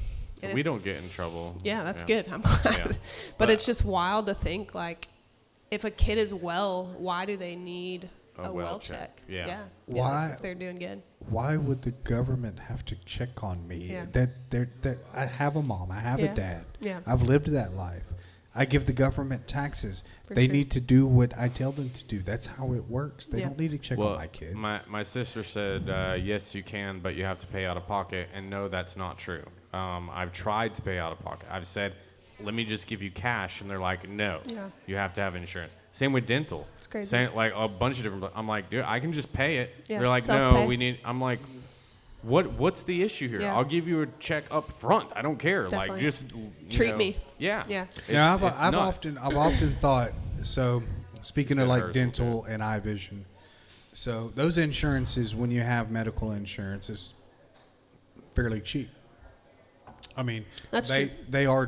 We don't get in trouble. Yeah, that's good. I'm glad. Yeah. But it's just wild to think, like, if a kid is well, why do they need a well check? Yeah. Why- If they're doing good. Why would the government have to check on me? Yeah. That I have a mom, I have Yeah. a dad. Yeah. I've lived that life. I give the government taxes. For They sure. need to do what I tell them to do. That's how it works. They Yeah. don't need to check on my kids. My sister said, yes, you can, but you have to pay out of pocket. And no, that's not true. I've tried to pay out of pocket. I've said, let me just give you cash. And they're like, no, Yeah. you have to have insurance. Same with dental. It's crazy. Same, like a bunch of different. I'm like, dude, I can just pay it. Yeah, They're like, self-pay. no, we need. I'm like, what's the issue here? Yeah. I'll give you a check up front. I don't care. Definitely. Like, just Treat me. Yeah. Yeah. Now, It's I've nuts. often thought. So, speaking Said of like hers dental and eye vision, so those insurances, when you have medical insurance, is fairly cheap. I mean, That's they true.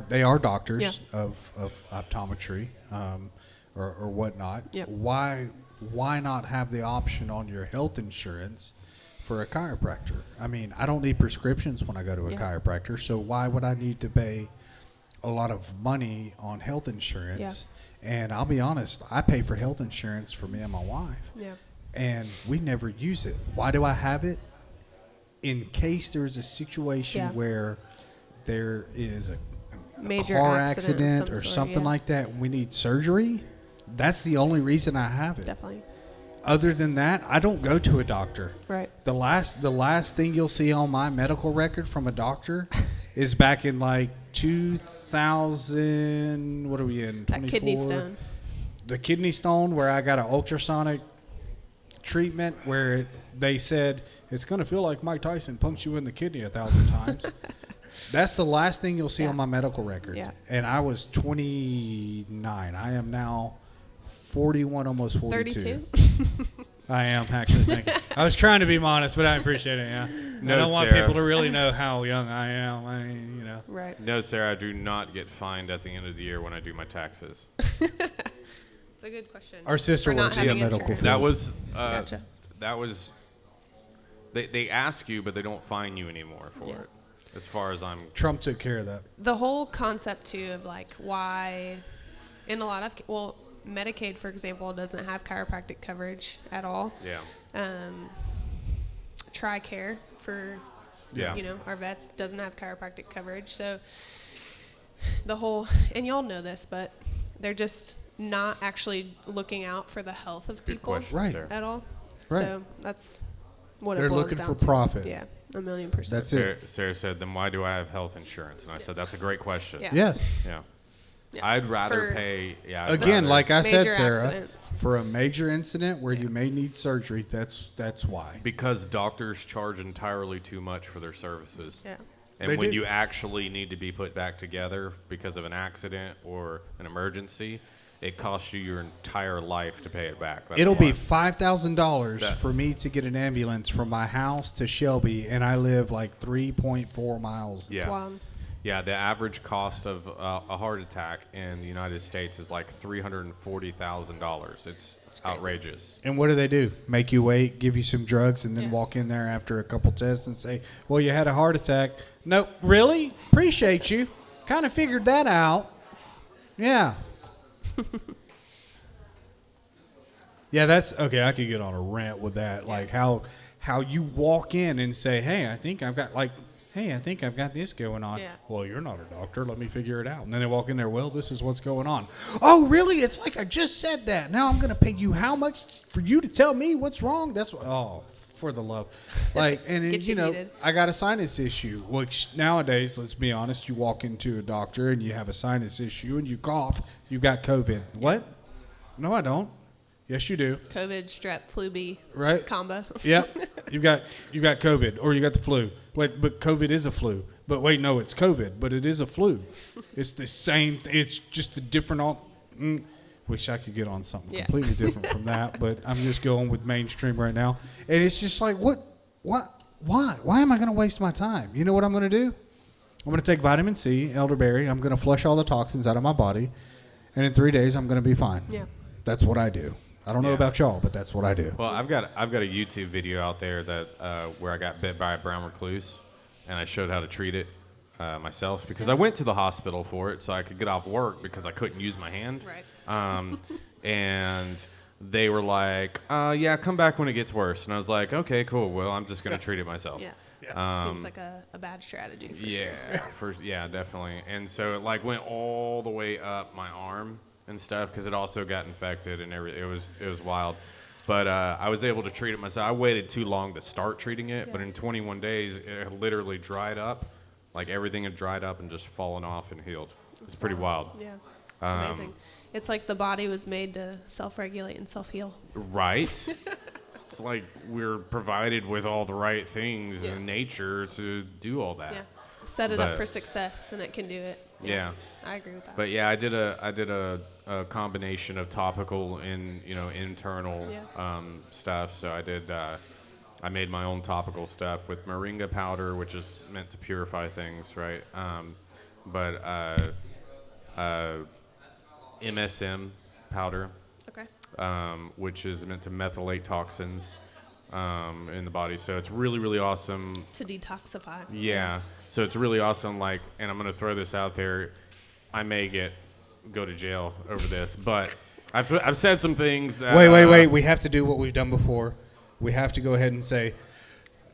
they are doctors Yeah. of optometry or whatnot. Yep. Why not have the option on your health insurance for a chiropractor? I mean, I don't need prescriptions when I go to a Yeah. chiropractor, so why would I need to pay a lot of money on health insurance? And I'll be honest, I pay for health insurance for me and my wife, Yeah. and we never use it. Why do I have it? In case there's a situation Yeah. where there is a Major car accident of accident some or sort, something yeah. like that, and we need surgery. That's the only reason I have it. Definitely. Other than that, I don't go to a doctor. Right. The last thing you'll see on my medical record from a doctor is back in like 2000. What are we in? That kidney 24? stone. The kidney stone, where I got an ultrasonic treatment where they said it's going to feel like Mike Tyson punched you in the kidney 1,000 times. That's the last thing you'll see Yeah. on my medical record. Yeah. And I was 29. I am now 41, almost 42. 32. I am actually thinking. I was trying to be modest, but I appreciate it. Yeah. No, I don't want Sarah. people to really know how young I am. I mean, Right. No, Sarah, I do not get fined at the end of the year when I do my taxes. It's a good question. Our sister For not works in the having medical insurance. field. That was Gotcha. that was they ask you, but they don't fine you anymore for Yeah. it. As far as I'm Trump took care of that. The whole concept too of like why in a lot of Medicaid, for example, doesn't have chiropractic coverage at all. yeah. TRICARE for Yeah. our vets doesn't have chiropractic coverage. So the whole, and y'all know this, but they're just not actually looking out for the health of people question, Right. Sarah. at all. Right. So that's what They're it boils looking down for to. profit. Yeah, 1,000,000%. That's it. Sarah said, then why do I have health insurance? And I said, that's a great question. Yeah. Yes. Yeah. Yeah. I'd rather For- pay. Yeah. Again, like I said, Major Sarah, accidents. for a major incident where you may need surgery, that's why. because doctors charge entirely too much for their services. Yeah. And They when do. you actually need to be put back together because of an accident or an emergency, it costs you your entire life to pay it back. That's It'll be why. $5,000 That- for me to get an ambulance from my house to Shelby, and I live like 3.4 miles. Yeah. It's wild. Yeah, the average cost of a heart attack in the United States is like $340,000. It's crazy. outrageous. And what do? Make you wait, give you some drugs, and then Yeah. walk in there after a couple tests and say, well, you had a heart attack. Nope, really? Appreciate you. Kind of figured that out. Yeah. Yeah, that's okay. I could get on a rant with that. Like how you walk in and say, hey, I think I've got this going on. Yeah. Well, you're not a doctor. Let me figure it out. And then they walk in there, well, this is what's going on. Oh, really? It's like I just said that. Now I'm going to pay you how much for you to tell me what's wrong? That's what, oh, for the love. Like, and Get you you know, heated. I got a sinus issue, which nowadays, let's be honest, you walk into a doctor and you have a sinus issue and you cough, you got COVID. What? No, I don't. Yes, you do. COVID, strep, flu B Right. combo. Yep. you got COVID or you got the flu. Wait, but COVID is a flu. But wait, no, it's COVID, but it is a flu. It's the same. It's just a different. Wish I could get on something Yeah. completely different from that, but I'm just going with mainstream right now. And it's just like, what? Why? Why am I going to waste my time? You know what I'm going to do? I'm going to take vitamin C, elderberry. I'm going to flush all the toxins out of my body, and in 3 days I'm going to be fine. Yeah. That's what I do. I don't know Yeah. about y'all, but that's what I do. Well, I've got a YouTube video out there that where I got bit by a brown recluse, and I showed how to treat it myself because I went to the hospital for it so I could get off work because I couldn't use my hand. Right. And they were like, "Yeah, come back when it gets worse." And I was like, "Okay, cool. Well, I'm just gonna treat it myself." Yeah. Seems like a bad strategy for sure. Yeah, definitely. And so it like went all the way up my arm and stuff because it also got infected and everything. It was wild. But I was able to treat it myself. I waited too long to start treating it, but in 21 days, it had literally dried up. Like everything had dried up and just fallen off and healed. It's pretty wild. Yeah. Amazing. It's like the body was made to self-regulate and self-heal. Right? It's like we're provided with all the right things Yeah. in nature to do all that. Yeah. Set it up But- for success and it can do it. Yeah. I agree with that. But yeah, I did a combination of topical and internal Yeah. stuff. So I made my own topical stuff with moringa powder, which is meant to purify things, right? But MSM powder, Okay. which is meant to methylate toxins in the body. So it's really, really awesome. To detoxify. Yeah. So it's really awesome. Like, and I'm going to throw this out there. I may go to jail over this, but I've said some things that. Wait. We have to do what we've done before. We have to go ahead and say,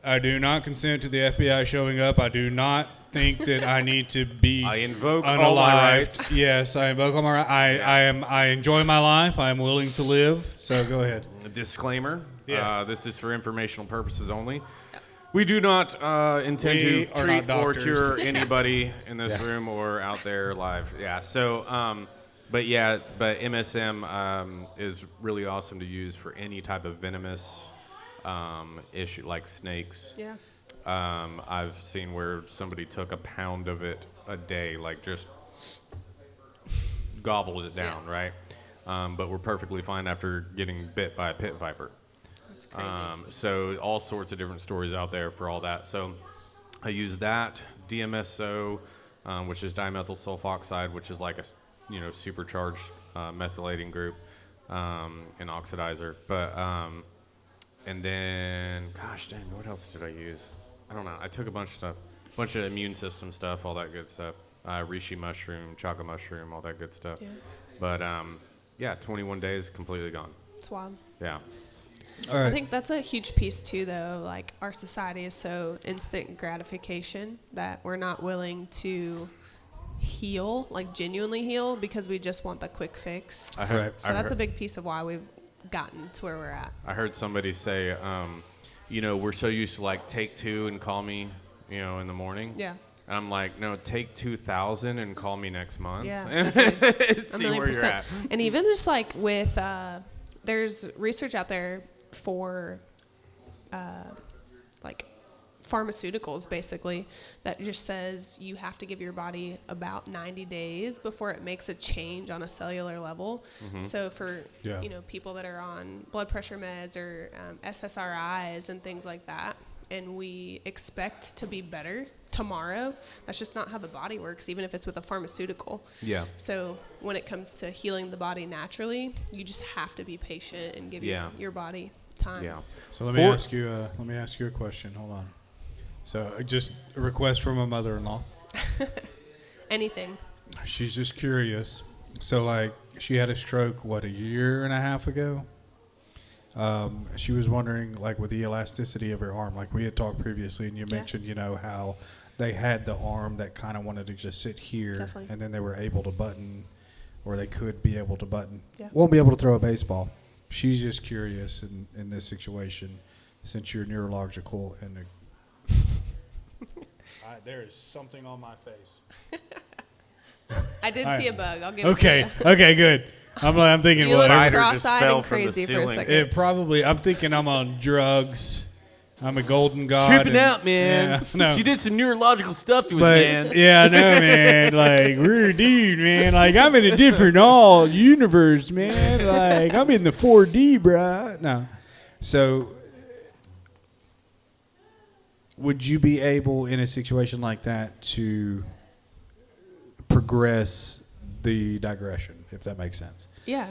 I do not consent to the FBI showing up. I do not think that I need to be I invoke unalived. all my rights. Yes, I invoke all my rights. I enjoy my life. I am willing to live. So go ahead. Disclaimer. Yeah. This is for informational purposes only. We do not intend We to are treat not or doctors. cure anybody in this Yeah. room or out there live. Yeah. So, but MSM is really awesome to use for any type of venomous issue like snakes. Yeah. I've seen where somebody took a pound of it a day, like just gobbled it down, right? But we're perfectly fine after getting bit by a pit viper. That's crazy. So all sorts of different stories out there for all that. So I use that DMSO, which is dimethyl sulfoxide, which is like a supercharged methylating group and oxidizer. But and then gosh dang, what else did I use? I don't know. I took a bunch of stuff, bunch of immune system stuff, all that good stuff. Reishi mushroom, chaga mushroom, all that good stuff. Yeah. But 21 days completely gone. It's wild. Yeah. All right. I think that's a huge piece too, though. Like our society is so instant gratification that we're not willing to heal, like genuinely heal, because we just want the quick fix. So that's a big piece of why we've gotten to where we're at. I heard somebody say, we're so used to like take two and call me, in the morning. Yeah. And I'm like, no, take 2,000 and call me next month. Yeah. See where you're at. And even just like with, there's research out there for, like pharmaceuticals basically that just says you have to give your body about 90 days before it makes a change on a cellular level. So for people that are on blood pressure meds or SSRIs and things like that, and we expect to be better tomorrow, that's just not how the body works, even if it's with a pharmaceutical. Yeah. So when it comes to healing the body naturally, you just have to be patient and give your body time. Yeah. So let me ask you a question. Hold on. So just a request from my mother-in-law. Anything. She's just curious. So like she had a stroke, a year and a half ago? She was wondering, like, with the elasticity of her arm, like we had talked previously, and you mentioned, how they had the arm that kind of wanted to just sit here, Definitely. and then they were able to button, or they could be able to button. Yeah. Won't be able to throw a baseball. She's just curious in this situation, since you're neurological and there is something on my face. I did see a bug. I'll give Okay. it to you. Okay, good. I'm thinking, You well, looked Spider just cross-eyed fell and from the crazy for a ceiling. second. I'm thinking I'm on drugs. I'm a golden god. Tripping out, man. Yeah, no. She did some neurological stuff to us, But man. yeah, I know, man. Like we're a dude, man. Like I'm in a different universe, man. Like I'm in the 4D, bruh. No. So would you be able in a situation like that to progress the digression, if that makes sense? Yeah.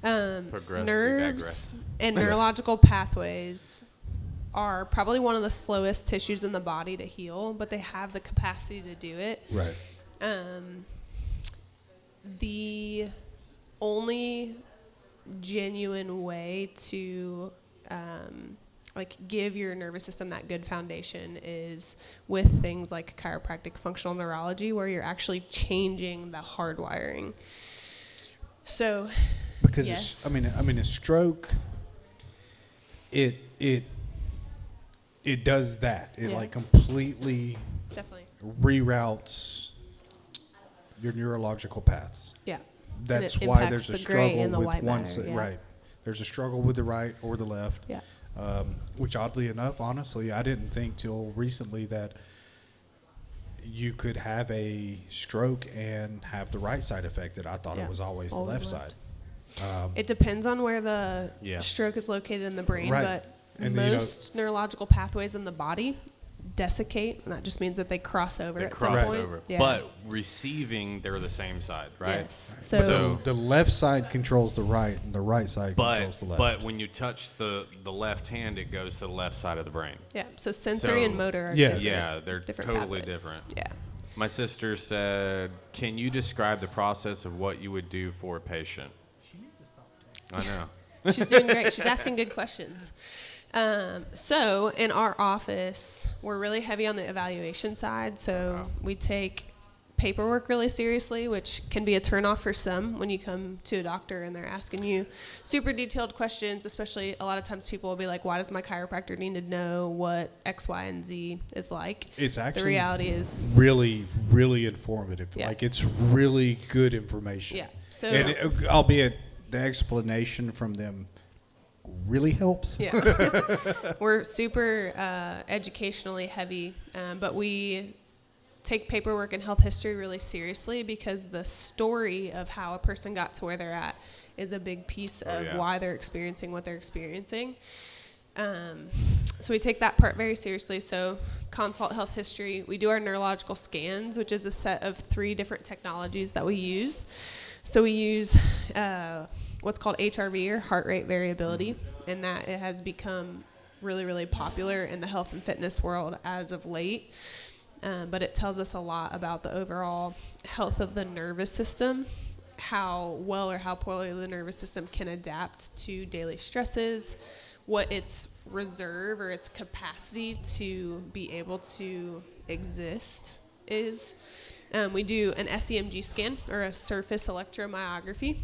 Progress the Nerves digress. and neurological pathways are probably one of the slowest tissues in the body to heal, but they have the capacity to do it. Right. The only genuine way to give your nervous system that good foundation is with things like chiropractic functional neurology, where you're actually changing the hardwiring. So, Because yes. a stroke, it does that. It like completely Definitely. reroutes your neurological paths. Yeah. That's And it why impacts there's a the gray struggle and the with white one matter, side. yeah. Right. There's a struggle with the right or the left. Yeah. Which oddly enough, honestly, I didn't think till recently that you could have a stroke and have the right side affected. I thought it was always the left side. It depends on where the stroke is located in the brain, Right. but And most neurological pathways in the body desiccate, and that just means that they cross over at some point. Yeah. But receiving, they're the same side, right? Yes. So the left side controls the right, and the right side controls the left. But when you touch the left hand, it goes to the left side of the brain. Yeah. So sensory and motor are Yes. different. Yeah, they're different totally pathways. different. Yeah. My sister said, "Can you describe the process of what you would do for a patient?" She needs to stop. I know. She's doing great. She's asking good questions. So in our office, we're really heavy on the evaluation side. So we take paperwork really seriously, which can be a turnoff for some when you come to a doctor and they're asking you super detailed questions. Especially a lot of times people will be like, why does my chiropractor need to know what X, Y, and Z is like? It's actually the reality is really, really informative. Yeah. Like it's really good information. Yeah. So And albeit the explanation from them really helps. yeah, we're super educationally heavy, but we take paperwork and health history really seriously because the story of how a person got to where they're at is a big piece of why they're experiencing what they're experiencing. So we take that part very seriously. So consult health history. We do our neurological scans, which is a set of 3 different technologies that we use. So we use what's called HRV, or heart rate variability, and that it has become really, really popular in the health and fitness world as of late. But it tells us a lot about the overall health of the nervous system, how well or how poorly the nervous system can adapt to daily stresses, what its reserve or its capacity to be able to exist is. We do an SEMG scan, or a surface electromyography.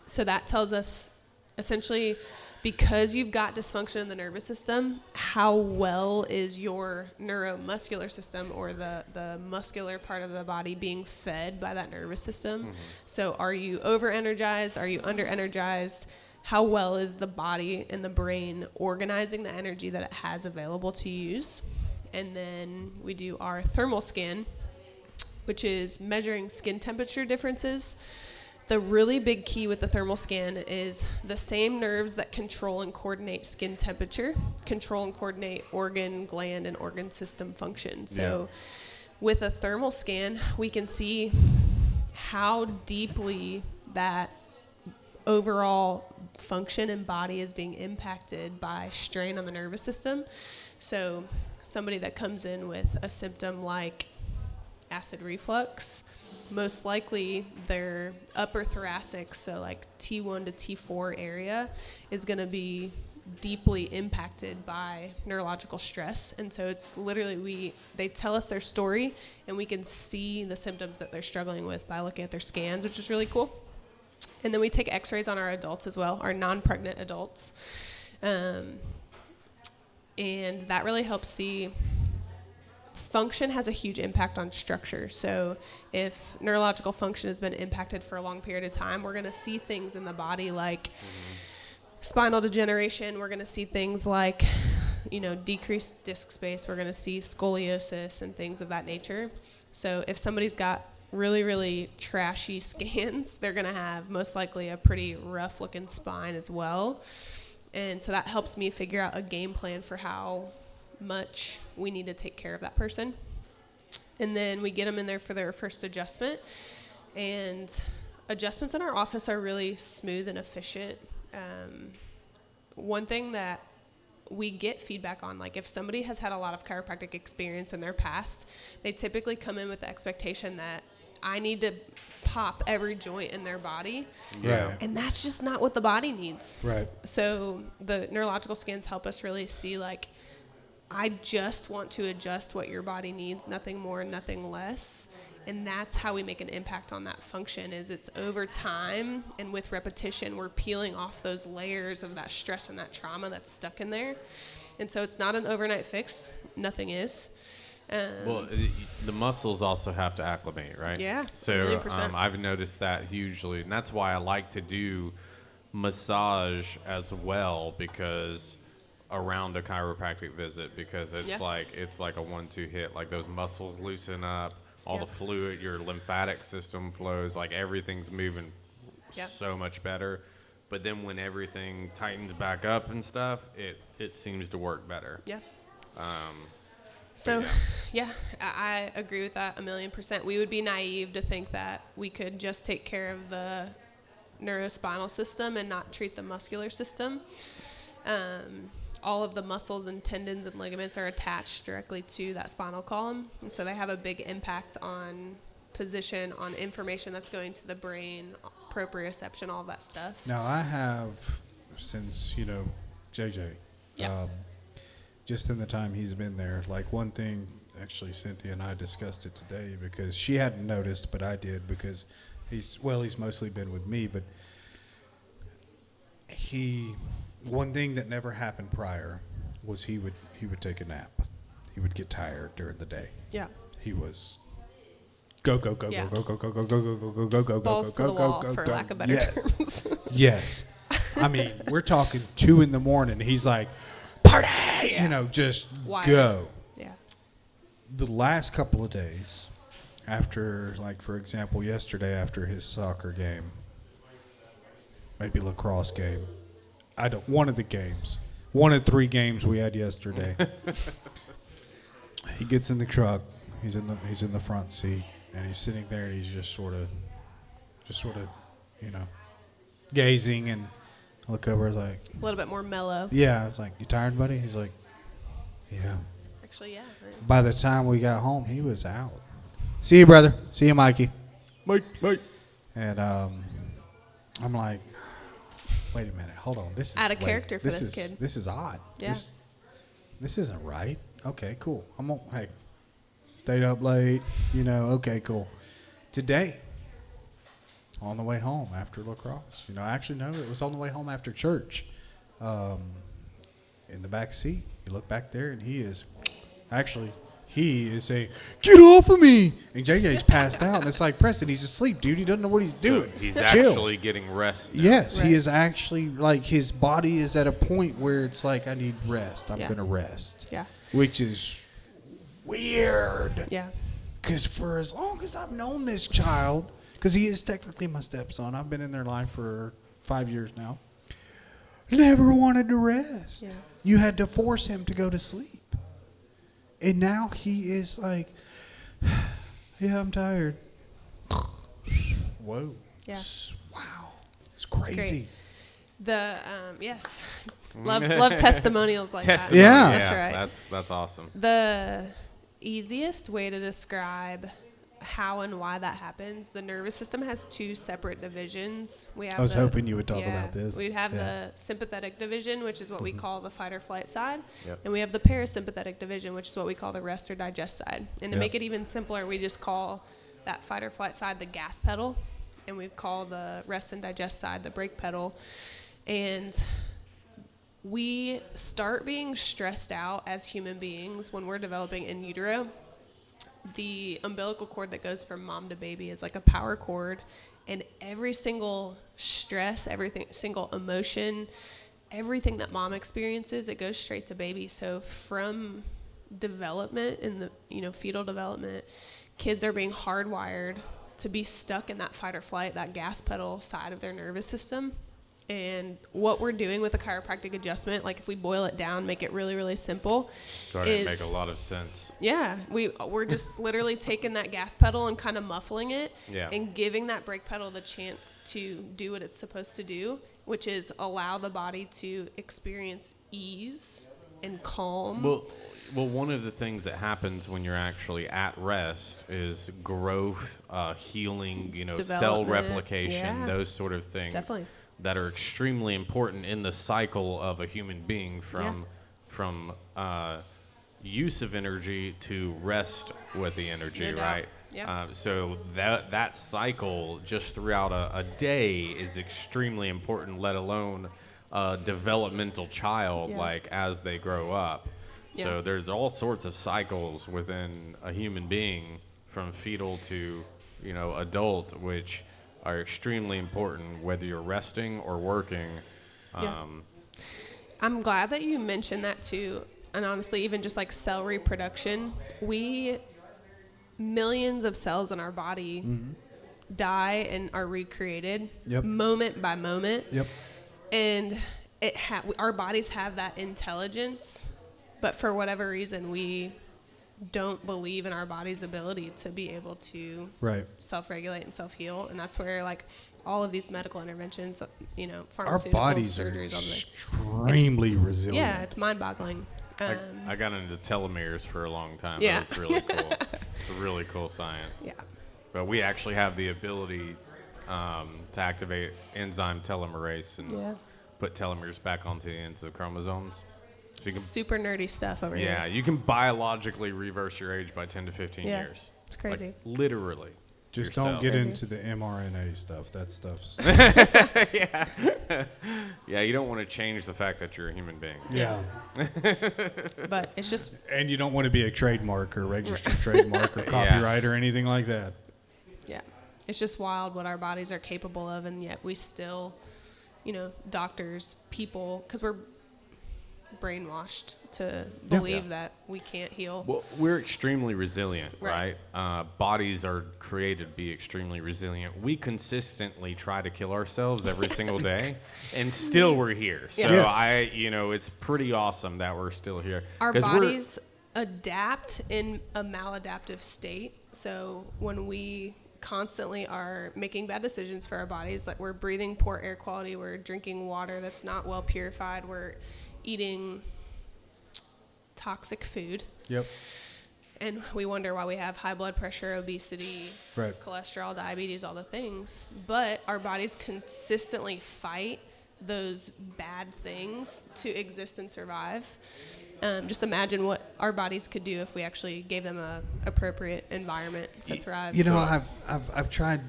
So that tells us essentially, because you've got dysfunction in the nervous system, how well is your neuromuscular system, or the muscular part of the body, being fed by that nervous system. Mm-hmm. So are you over-energized? Are you under-energized? How well is the body and the brain organizing the energy that it has available to use? And then we do our thermal scan, which is measuring skin temperature differences. The really big key with the thermal scan is the same nerves that control and coordinate skin temperature, control and coordinate organ, gland, and organ system function. So with a thermal scan, we can see how deeply that overall function and body is being impacted by strain on the nervous system. So somebody that comes in with a symptom like acid reflux, most likely their upper thoracic, so like T1 to T4 area, is going to be deeply impacted by neurological stress. And so it's literally, they tell us their story, and we can see the symptoms that they're struggling with by looking at their scans, which is really cool. And then we take x-rays on our adults as well, our non-pregnant adults. And that really helps see. Function has a huge impact on structure. So if neurological function has been impacted for a long period of time, we're going to see things in the body like spinal degeneration. We're going to see things like, decreased disc space. We're going to see scoliosis and things of that nature. So if somebody's got really, really trashy scans, they're going to have most likely a pretty rough looking spine as well. And so that helps me figure out a game plan for how much we need to take care of that person. And then we get them in there for their first adjustment. And adjustments in our office are really smooth and efficient. One thing that we get feedback on, like if somebody has had a lot of chiropractic experience in their past, they typically come in with the expectation that I need to pop every joint in their body. Yeah. And that's just not what the body needs. Right. So the neurological scans help us really see, like, I just want to adjust what your body needs, nothing more, nothing less. And that's how we make an impact on that function, is it's over time, and with repetition, we're peeling off those layers of that stress and that trauma that's stuck in there. And so it's not an overnight fix. Nothing is. The muscles also have to acclimate, right? Yeah, So I've noticed that hugely, and that's why I like to do massage as well, because around the chiropractic visit, because it's like a 1-2 hit. Like those muscles loosen up, all the fluid, your lymphatic system flows, like everything's moving so much better. But then when everything tightens back up and stuff, it seems to work better. Yeah. I agree with that 1,000,000%. We would be naive to think that we could just take care of the neurospinal system and not treat the muscular system. All of the muscles and tendons and ligaments are attached directly to that spinal column. And so they have a big impact on position, on information that's going to the brain, proprioception, all that stuff. Now, I have, since, JJ, just in the time he's been there, like one thing, actually, Cynthia and I discussed it today, because she hadn't noticed, but I did, because he's mostly been with me, but one thing that never happened prior was he would take a nap. He would get tired during the day. Yeah. He was go go go go go go go go go go go go go go balls to the wall, for lack of better terms. Yes. I mean, we're talking 2 a.m. He's like, party, just wild. Go. Yeah. The last couple of days, after, like, for example, yesterday after his soccer game, maybe lacrosse game, one of the games, one of 3 games we had yesterday. He gets in the truck. He's in the front seat, and he's sitting there, and he's just sort of, gazing, and I look over, like, A little bit more mellow. yeah. I was like, "You tired, buddy?" He's like, "Yeah." Actually, yeah. By the time we got home, he was out. See you, brother. See you, Mikey. Mike. And I'm like, wait a minute, hold on. This is out of character for this kid. This is odd. Yeah. This isn't right. Okay, cool. Hey, Stayed up late. Okay, cool. Today, on the way home after lacrosse. Actually, no, it was on the way home after church. In the back seat, you look back there, and he is saying, "Get off of me!" And JJ's passed out, and it's like, Preston, he's asleep, dude. He doesn't know what he's doing. He's Chill. actually getting rest now. Yes, Right. he is actually, his body is at a point where it's like, I need rest. I'm going to rest. Yeah. Which is weird. Yeah. Because for as long as I've known this child, because he is technically my stepson, I've been in their life for 5 years now, never wanted to rest. Yeah. You had to force him to go to sleep. And now he is like, yeah, I'm tired. Whoa. Yeah. Wow. It's crazy. Yes. Love testimonials like Testimony. Yeah. That's right. That's awesome. The easiest way to describe how and why that happens, the nervous system has two separate divisions. I was hoping you would talk about this. We have the sympathetic division, which is what we call the fight or flight side. Yep. And we have the parasympathetic division, which is what we call the rest or digest side. And to make it even simpler, we just call that fight or flight side the gas pedal, and we call the rest and digest side the brake pedal. And we start being stressed out as human beings when we're developing in utero. The umbilical cord that goes from mom to baby is like a power cord, and every single stress, single emotion, everything that mom experiences, it goes straight to baby. So from development in the fetal development, kids are being hardwired to be stuck in that fight or flight, that gas pedal side of their nervous system. And what we're doing with a chiropractic adjustment, like if we boil it down, make it really, really simple, Starting to make a lot of sense. Yeah, we're just literally taking that gas pedal and kind of muffling it, and giving that brake pedal the chance to do what it's supposed to do, which is allow the body to experience ease and calm. Well, one of the things that happens when you're actually at rest is growth, healing, cell replication, those sort of things. Definitely. That are extremely important in the cycle of a human being from use of energy to rest with the energy, No doubt. right? Yeah. So that cycle just throughout a day is extremely important, let alone a developmental child, like as they grow up. Yeah. So there's all sorts of cycles within a human being from fetal to, adult, which are extremely important, whether you're resting or working. I'm glad that you mentioned that too. And honestly, even just like cell reproduction, millions of cells in our body die and are recreated moment by moment. Yep. And our bodies have that intelligence, but for whatever reason, we don't believe in our body's ability to be able to self-regulate and self-heal. And that's where like all of these medical interventions, pharmaceuticals, our bodies surgeries, are extremely resilient. Yeah, it's mind-boggling. I got into telomeres for a long time. Yeah. It's really cool. It's a really cool science. Yeah. But we actually have the ability to activate enzyme telomerase and put telomeres back onto the ends of chromosomes. So you can, super nerdy stuff over here. yeah, you can biologically reverse your age by 10 to 15 Yeah. years. It's crazy. Like, literally. Just yourself. don't get into the mRNA stuff. That stuff's Yeah, you don't want to change the fact that you're a human being. yeah. But it's just, And you don't want to be a trademark or registered trademark or copyright or anything like that. yeah, it's just wild what our bodies are capable of, and yet we still, doctors, people, because we're brainwashed to believe that we can't heal. Well, we're extremely resilient, Right. right? Bodies are created to be extremely resilient. We consistently try to kill ourselves every single day, and still we're here. So Yeah. Yes. It's pretty awesome that we're still here. Our 'Cause bodies adapt in a maladaptive state. So when we constantly are making bad decisions for our bodies, like we're breathing poor air quality, we're drinking water that's not well purified, we're eating toxic food, Yep. and we wonder why we have high blood pressure, obesity, Right. cholesterol, diabetes, all the things. But our bodies consistently fight those bad things to exist and survive. just imagine what our bodies could do if we actually gave them a appropriate environment to thrive. You know, I've tried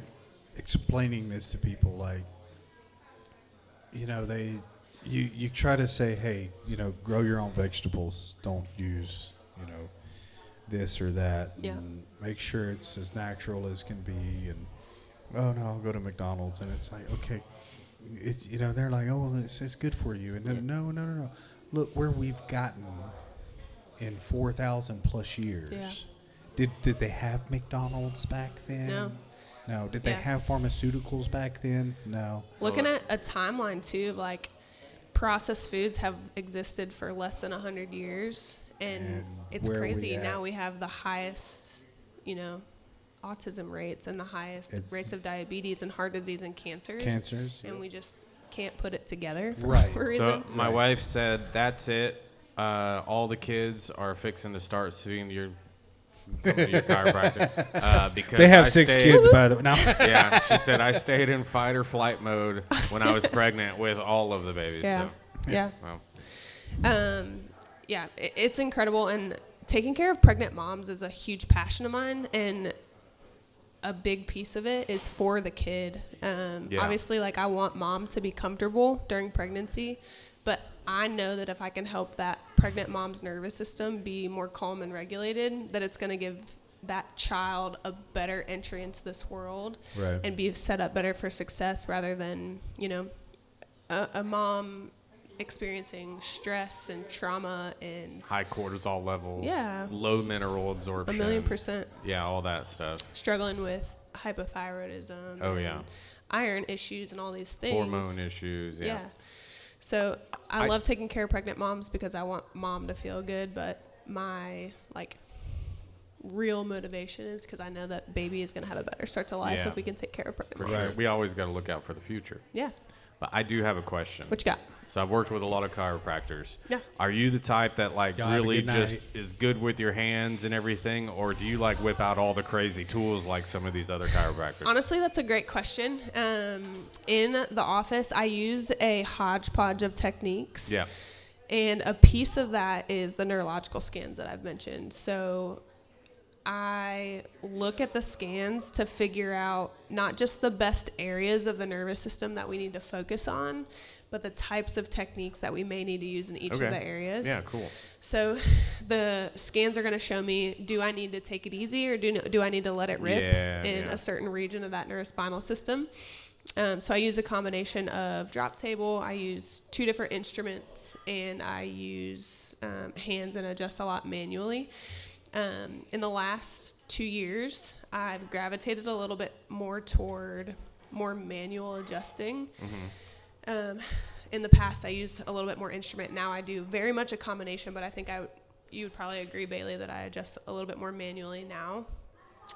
explaining this to people, like, you know, you try to say, hey, you know, grow your own vegetables. Don't use, you know, this or that. Yeah. And make sure it's as natural as can be. And, oh, no, I'll go to McDonald's. And it's like, okay, it's, you know, they're like, oh, well, it's good for you. And then, no. Look where we've gotten in 4,000 plus years. Yeah. Did they have McDonald's back then? No. Did they have pharmaceuticals back then? No. Looking at a timeline too, of like processed foods have existed for less than 100 years, and it's crazy. Now we have the highest, you know, autism rates and the highest rates of diabetes and heart disease and cancers. And we just can't put it together for whatever reason. So my wife said, that's it. All the kids are fixing to start seeing your chiropractor. Because they have 6 kids, by the way. No. Yeah, she said, I stayed in fight or flight mode when I was pregnant with all of the babies. Yeah. So. Yeah. Well. It's incredible. And taking care of pregnant moms is a huge passion of mine. And a big piece of it is for the kid. Obviously, like, I want mom to be comfortable during pregnancy, but I know that if I can help that pregnant mom's nervous system be more calm and regulated, that it's going to give that child a better entry into this world and be set up better for success, rather than, you know, a mom experiencing stress and trauma and high cortisol levels, Yeah. low mineral absorption, 1,000,000%. Yeah, all that stuff. Struggling with hypothyroidism. Oh, and yeah. iron issues and all these things. Hormone issues. Yeah. So I love taking care of pregnant moms because I want mom to feel good, but my like real motivation is because I know that baby is going to have a better start to life if we can take care of pregnant moms. Sure. We always got to look out for the future. Yeah. But I do have a question. What you got? So I've worked with a lot of chiropractors. Yeah. Are you the type that like really just is good with your hands and everything, or do you like whip out all the crazy tools like some of these other chiropractors? Honestly, that's a great question. In the office, I use a hodgepodge of techniques. Yeah. And a piece of that is the neurological scans that I've mentioned. So I look at the scans to figure out not just the best areas of the nervous system that we need to focus on, but the types of techniques that we may need to use in each of the areas. Yeah, cool. So the scans are going to show me, do I need to take it easy, or do I need to let it rip in a certain region of that neurospinal system? So I use a combination of drop table. I use 2 different instruments, and I use hands and adjust a lot manually. In the last 2 years, I've gravitated a little bit more toward more manual adjusting. In the past, I used a little bit more instrument. Now I do very much a combination, but I think you would probably agree, Bailey, that I adjust a little bit more manually now.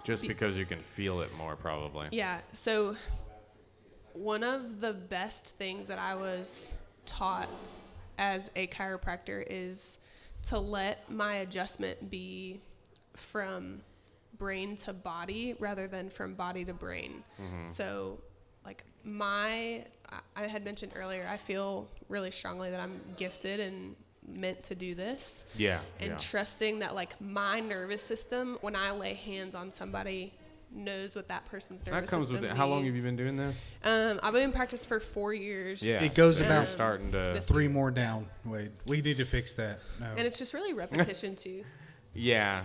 Just because you can feel it more, probably. Yeah. So one of the best things that I was taught as a chiropractor is to let my adjustment be from brain to body rather than from body to brain. So like I had mentioned earlier, I feel really strongly that I'm gifted and meant to do this. Yeah. And trusting that like my nervous system, when I lay hands on somebody, knows what that person's nervous system with it. How long have you been doing this? I've been in practice for 4 years. Yeah. It goes about starting to 3 more down. Wait, we need to fix that. No. And it's just really repetition too. Yeah.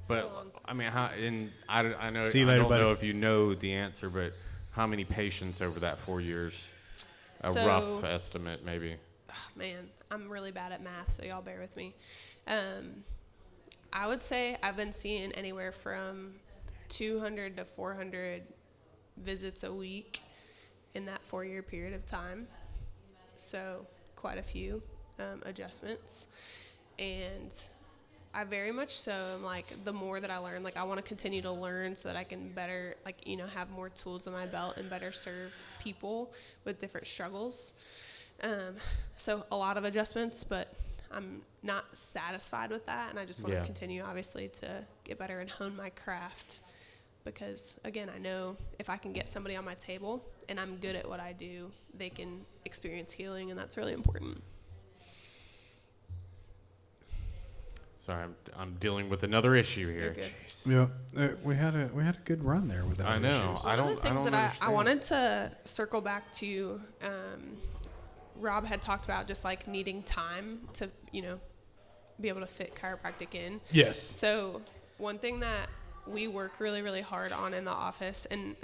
But I mean, I know. See you later, I don't buddy. know if you know the answer, but how many patients over that 4 years? A So- rough estimate, maybe. Man, I'm really bad at math, so y'all bear with me. I would say I've been seeing anywhere from 200 to 400 visits a week in that 4-year period of time. So quite a few adjustments. And I very much so am like, the more that I learn, like I want to continue to learn so that I can better, like, you know, have more tools in my belt and better serve people with different struggles. So a lot of adjustments, but I'm not satisfied with that. And I just want to continue, obviously, to get better and hone my craft. Because, again, I know if I can get somebody on my table and I'm good at what I do, they can experience healing, and that's really important. Sorry, I'm dealing with another issue here. You're Yeah, we had a good run there without I know. issues. I don't. One of the things that I understand. wanted to circle back to, Rob had talked about just like needing time to, be able to fit chiropractic in. Yes. So one thing that we work really, really hard on in the office, and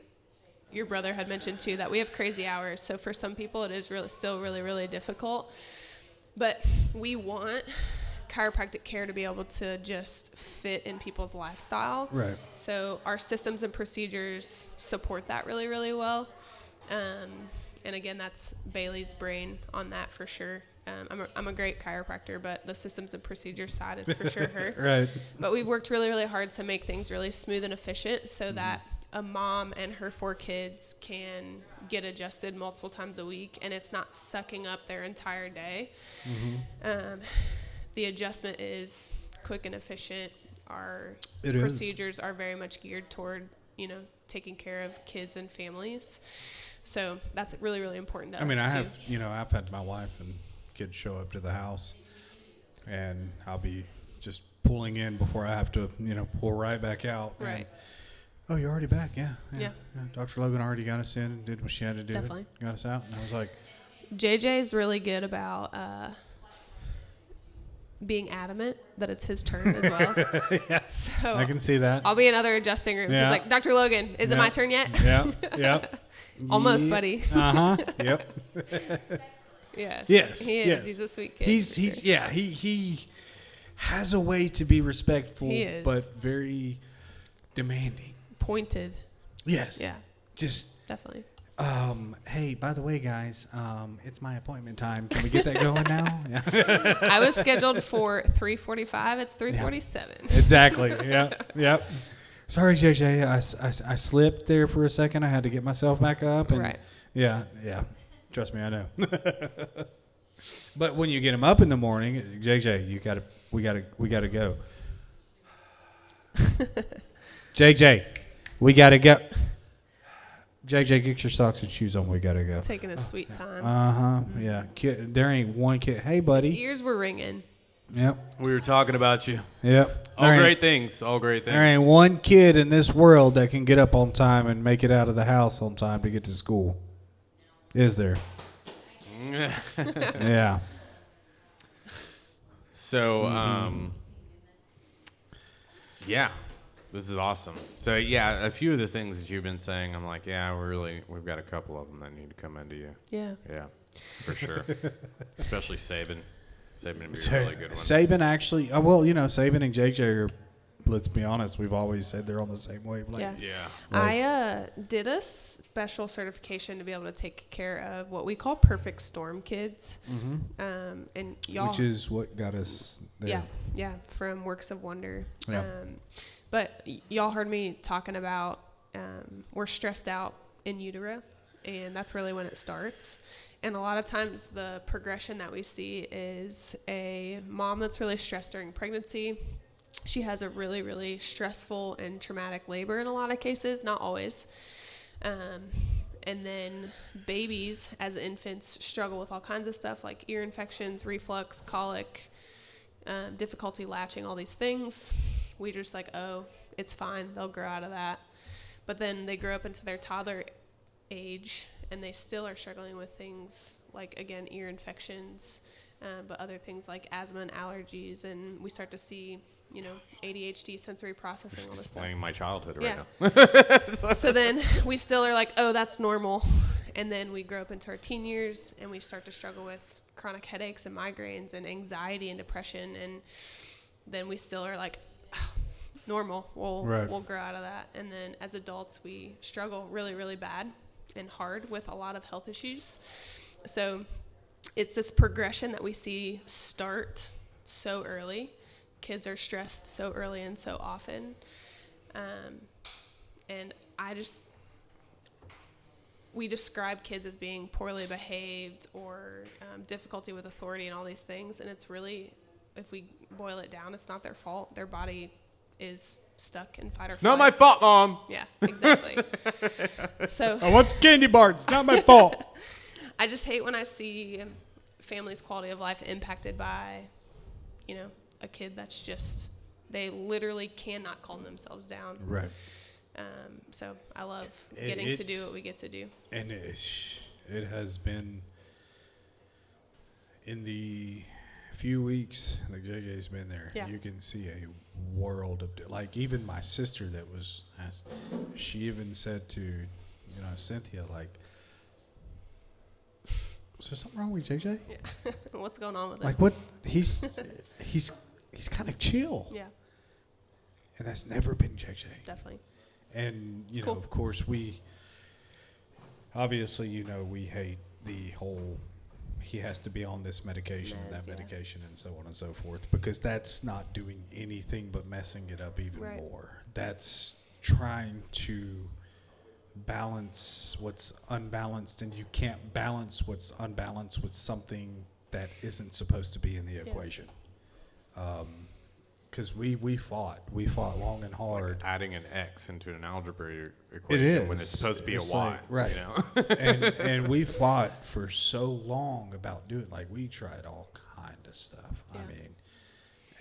your brother had mentioned too, that we have crazy hours. So for some people, it is still really, really difficult. But we want chiropractic care to be able to just fit in people's lifestyle. Right. So our systems and procedures support that really, really well. And again, that's Bailey's brain on that for sure. I'm a great chiropractor, but the systems and procedure side is for sure her. Right. But we've worked really, really hard to make things really smooth and efficient so that a mom and her 4 kids can get adjusted multiple times a week, and it's not sucking up their entire day. The adjustment is quick and efficient. Our procedures are very much geared toward, taking care of kids and families. So that's really, really important to us. I mean, too. I've had my wife and kids show up to the house, and I'll be just pulling in before I have to, pull right back out. Right. And, oh, you're already back? Yeah. Yeah. Dr. Logan already got us in and did what she had to do. Definitely. Got us out. And I was like, JJ is really good about being adamant that it's his turn as well. yes. So I can see that. I'll be in other adjusting rooms. Yeah. He's like, Dr. Logan, is it my turn yet? Yeah. Yep. Almost, buddy. Yep. Yes. Yes. He is. Yes. He's a sweet kid. He has a way to be respectful, He is. but very demanding. Pointed. Yes. Yeah. Just, Definitely. hey, by the way, guys, it's my appointment time. Can we get that going now? Yeah. I was scheduled for 3:45. It's 3:47. Exactly. Yep. Sorry, JJ. I slipped there for a second. I had to get myself back up. And Right. Yeah. Trust me, I know. But when you get him up in the morning, JJ, we gotta go. JJ, we gotta go. JJ, get your socks and shoes on. We gotta go. Taking a sweet time. Yeah. Kid, there ain't one kid. Hey, His buddy. ears were ringing. Yep. We were talking about you. Yep. All great things. All great things. There ain't one kid in this world that can get up on time and make it out of the house on time to get to school. Is there? Yeah. So, yeah, this is awesome. So, yeah, a few of the things that you've been saying, I'm like, yeah, we've got a couple of them that need to come into you. Yeah. Yeah, for sure. Especially Saban. Saban would be a really good one. Saban actually, Saban and JJ are, let's be honest, we've always said they're on the same wavelength. Yeah. Yeah. I did a special certification to be able to take care of what we call perfect storm kids. And y'all, Which is what got us there. Yeah, from Works of Wonder. Yeah. But y'all heard me talking about we're stressed out in utero, and that's really when it starts. And a lot of times the progression that we see is a mom that's really stressed during pregnancy. She has a really, really stressful and traumatic labor in a lot of cases, not always. And then babies as infants struggle with all kinds of stuff like ear infections, reflux, colic, difficulty latching, all these things. We just like, oh, it's fine. They'll grow out of that. But then they grow up into their toddler age and they still are struggling with things like, again, ear infections, but other things like asthma and allergies. And we start to see, ADHD, sensory processing, all this stuff. Explaining my childhood right now. So then we still are like, oh, that's normal. And then we grow up into our teen years and we start to struggle with chronic headaches and migraines and anxiety and depression. And then we still are like, oh, normal. We'll grow out of that. And then as adults, we struggle really, really bad and hard with a lot of health issues. So it's this progression that we see start so early. Kids are stressed so early and so often. And we describe kids as being poorly behaved or difficulty with authority and all these things. And it's really, if we boil it down, it's not their fault. Their body is stuck in fight or flight. It's not my fault, Mom. Yeah, exactly. So I want the candy bar. It's not my fault. I just hate when I see families' quality of life impacted by, a kid that's just, they literally cannot calm themselves down. Right. So I love getting to do what we get to do. And it has been, in the few weeks that JJ's been there, you can see a world of, like, even my sister that was asked, she even said to, Cynthia, like, is there something wrong with JJ? Yeah. What's going on with Like, it? what? He's kind of chill. Yeah, And that's never been JJ. definitely. And, Cool. of course, we hate the whole, he has to be on this medication and that medication and so on and so forth, because that's not doing anything but messing it up even more. That's trying to balance what's unbalanced, and you can't balance what's unbalanced with something that isn't supposed to be in the equation. Because we fought long and hard. Like adding an X into an algebra equation when it's supposed to be a Y. Like, right. and we fought for so long about doing, like, we tried all kind of stuff. Yeah. I mean,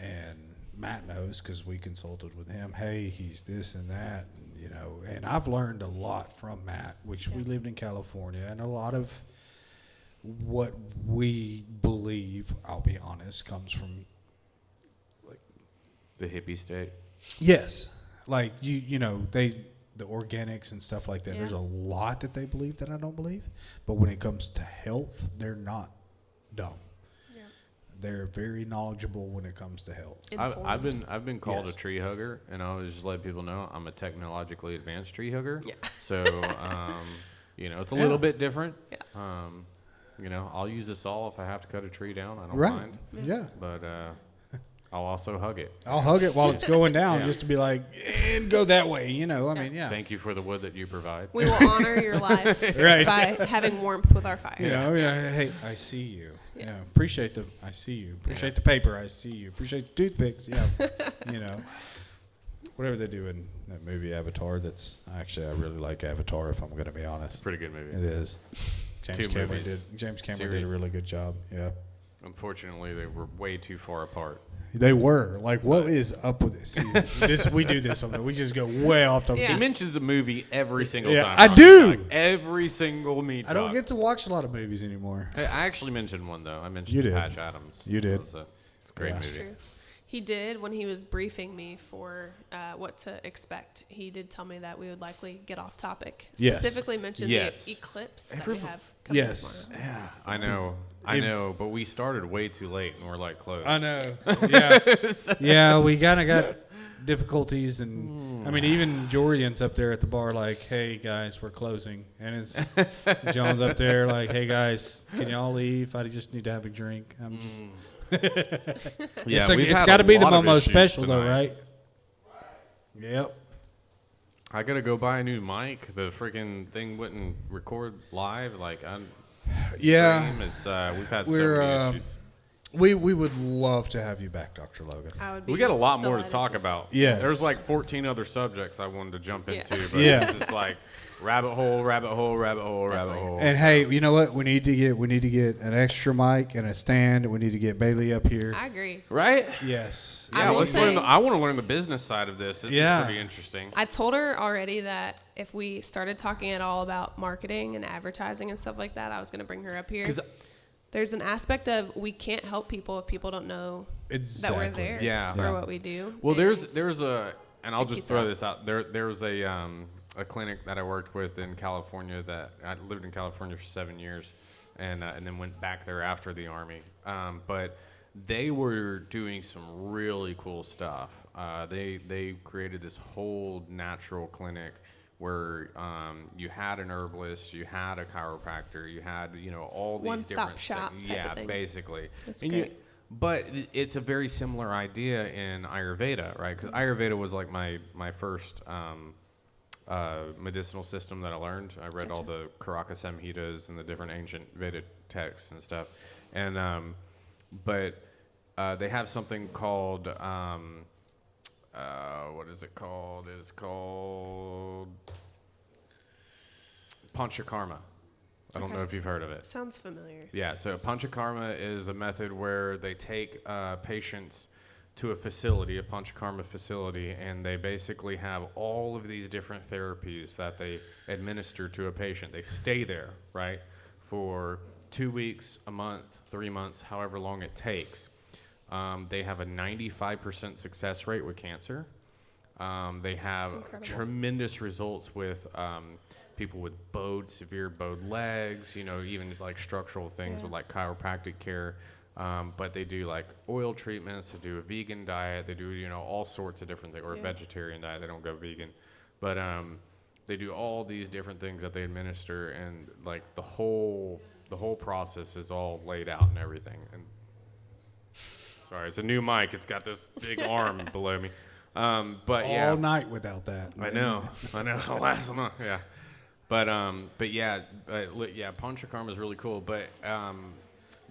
and Matt knows because we consulted with him. Hey, he's this and that, and I've learned a lot from Matt, which we lived in California, and a lot of what we believe, I'll be honest, comes from The hippie state. Yes, like the organics and stuff like that. Yeah. There's a lot that they believe that I don't believe, but when it comes to health, they're not dumb. Yeah. They're very knowledgeable when it comes to health. I've been called a tree hugger, and I always just let people know I'm a technologically advanced tree hugger. Yeah. So it's a little bit different. Yeah. I'll use a saw if I have to cut a tree down. I don't mind. Yeah. But I'll also hug it. I'll hug it while it's going down, just to be like, and go that way, I mean, yeah. Thank you for the wood that you provide. We will honor your life by having warmth with our fire. Hey, I see you. Yeah. Appreciate I see you. Appreciate the paper, I see you. Appreciate the toothpicks, Whatever they do in that movie Avatar, I really like Avatar, if I'm going to be honest. It's a pretty good movie. It is. James Cameron did a really good job, yeah. Unfortunately, they were way too far apart. They were. Like, what is up with this? We do this something. We just go way off topic. He mentions a movie every single time. I do. Every single Mead Talk. I don't get to watch a lot of movies anymore. I actually mentioned one, though. I mentioned Patch Adams. You did. It's a great movie. True. He did, when he was briefing me for what to expect, he did tell me that we would likely get off topic. Specifically mention the eclipse that we have coming tomorrow. Yeah, I know, but we started way too late and we're like closed. I know. Yeah. Yeah, we kind of got difficulties, and I mean, even Jorian's up there at the bar like, hey guys, we're closing, and it's John's up there like, hey guys, can y'all leave? I just need to have a drink. I'm just it's got to be the Momo special though, right? Yep. I gotta go buy a new mic. The freaking thing wouldn't record live. Like, we've had so many issues. We would love to have you back, Dr. Logan. We got a lot more to talk about. Yeah. There's like 14 other subjects I wanted to jump into, but it's just like rabbit hole. And hey, you know what? We need to get an extra mic and a stand. We need to get Bailey up here. I agree. Right? Yes. Yeah, I want to learn the business side of this. This is pretty interesting. I told her already that if we started talking at all about marketing and advertising and stuff like that, I was going to bring her up here. There's an aspect of we can't help people if people don't know that we're there or what we do. Well, and I'll just throw this out. There's a clinic that I worked with in California that I lived in California for 7 years, and then went back there after the Army. But they were doing some really cool stuff. They created this whole natural clinic where you had an herbalist, you had a chiropractor, you had all these one-stop different shop type of thing. Basically. That's great. But it's a very similar idea in Ayurveda, right? Because Ayurveda was like my first medicinal system that I learned. I read all the Karaka Samhitas and the different ancient Vedic texts and stuff. And but they have something called what is it called? It's called Panchakarma. I don't know if you've heard of it. Sounds familiar. Yeah, so Panchakarma is a method where they take patients to a facility, a Panchakarma facility, and they basically have all of these different therapies that they administer to a patient. They stay there, right, for 2 weeks, a month, 3 months, however long it takes. They have a 95% success rate with cancer. They have tremendous results with people with severe bowed legs, even like structural things with like chiropractic care. But they do like oil treatments, they do a vegan diet, they do, all sorts of different things, or a vegetarian diet, they don't go vegan. But they do all these different things that they administer, and like the whole process is all laid out and everything. And sorry, it's a new mic, it's got this big arm below me. But yeah. All night without that. I know. Last month, yeah. But Panchakarma is really cool. But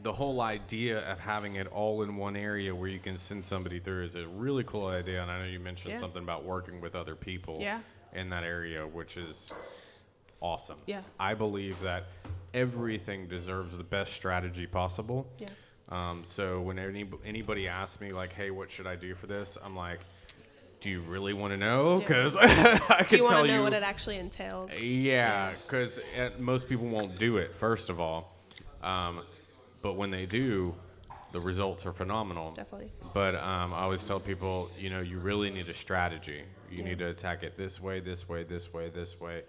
the whole idea of having it all in one area where you can send somebody through is a really cool idea. And I know you mentioned something about working with other people in that area, which is awesome. Yeah. I believe that everything deserves the best strategy possible. Yeah. So when anybody asks me, like, hey, what should I do for this? I'm like, do you really want to know? Because I can tell you. Do you want to know what it actually entails? Yeah, because most people won't do it, first of all. But when they do, the results are phenomenal. Definitely. But I always tell people, you really need a strategy. You need to attack it this way, this way, this way, this way.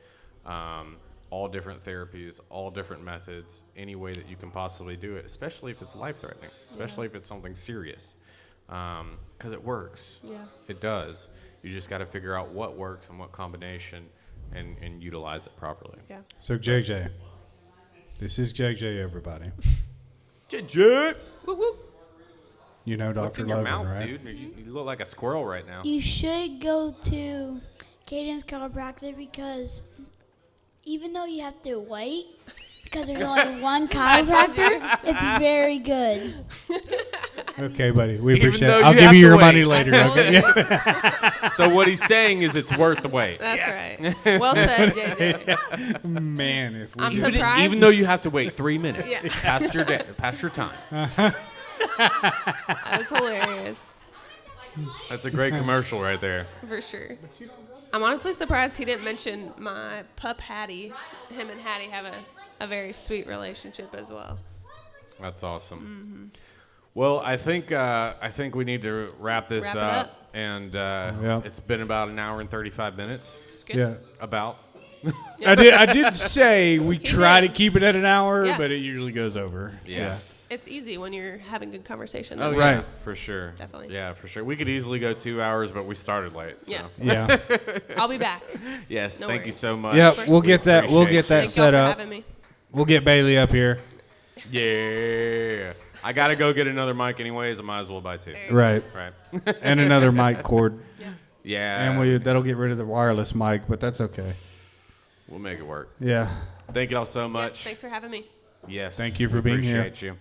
All different therapies, all different methods, any way that you can possibly do it, especially if it's life-threatening, especially if it's something serious. Because it works. Yeah. It does. You just got to figure out what works and what combination and utilize it properly. Yeah. So, JJ. This is JJ, everybody. JJ! Whoop, whoop. You know Dr. What's in your Logan, mouth, right? dude? You look like a squirrel right now. You should go to Cadence Chiropractic because even though you have to wait, because there's only one chiropractor, it's very good. Okay, buddy. We appreciate it. I'll I'll give you your money later. Okay? So what he's saying is it's worth the wait. That's right. Well said, JJ. Man, if we I'm surprised. Even though you have to wait 3 minutes past your time. That was hilarious. That's a great commercial right there. For sure. I'm honestly surprised he didn't mention my pup Hattie. Him and Hattie have a very sweet relationship as well. That's awesome. Mm-hmm. Well, I think we need to wrap this up. And it's been about an hour and 35 minutes. It's good. Yeah. About. I did say we try to keep it at an hour, but it usually goes over. Yes. It's easy when you're having good conversation. Oh, right. Yeah, for sure. Definitely. Yeah, for sure. We could easily go 2 hours, but we started late. So. Yeah. I'll be back. Yes, No thank worries. you so much. Yeah, we'll get that Thank set y'all for up. having me. We'll get Bailey up here. Yeah. I got to go get another mic anyways. I might as well buy 2. Right. Right. And another mic cord. Yeah. And that'll get rid of the wireless mic, but that's okay. We'll make it work. Yeah. Thank y'all so much. Thanks for having me. Yes. Thank you for being here. Appreciate you.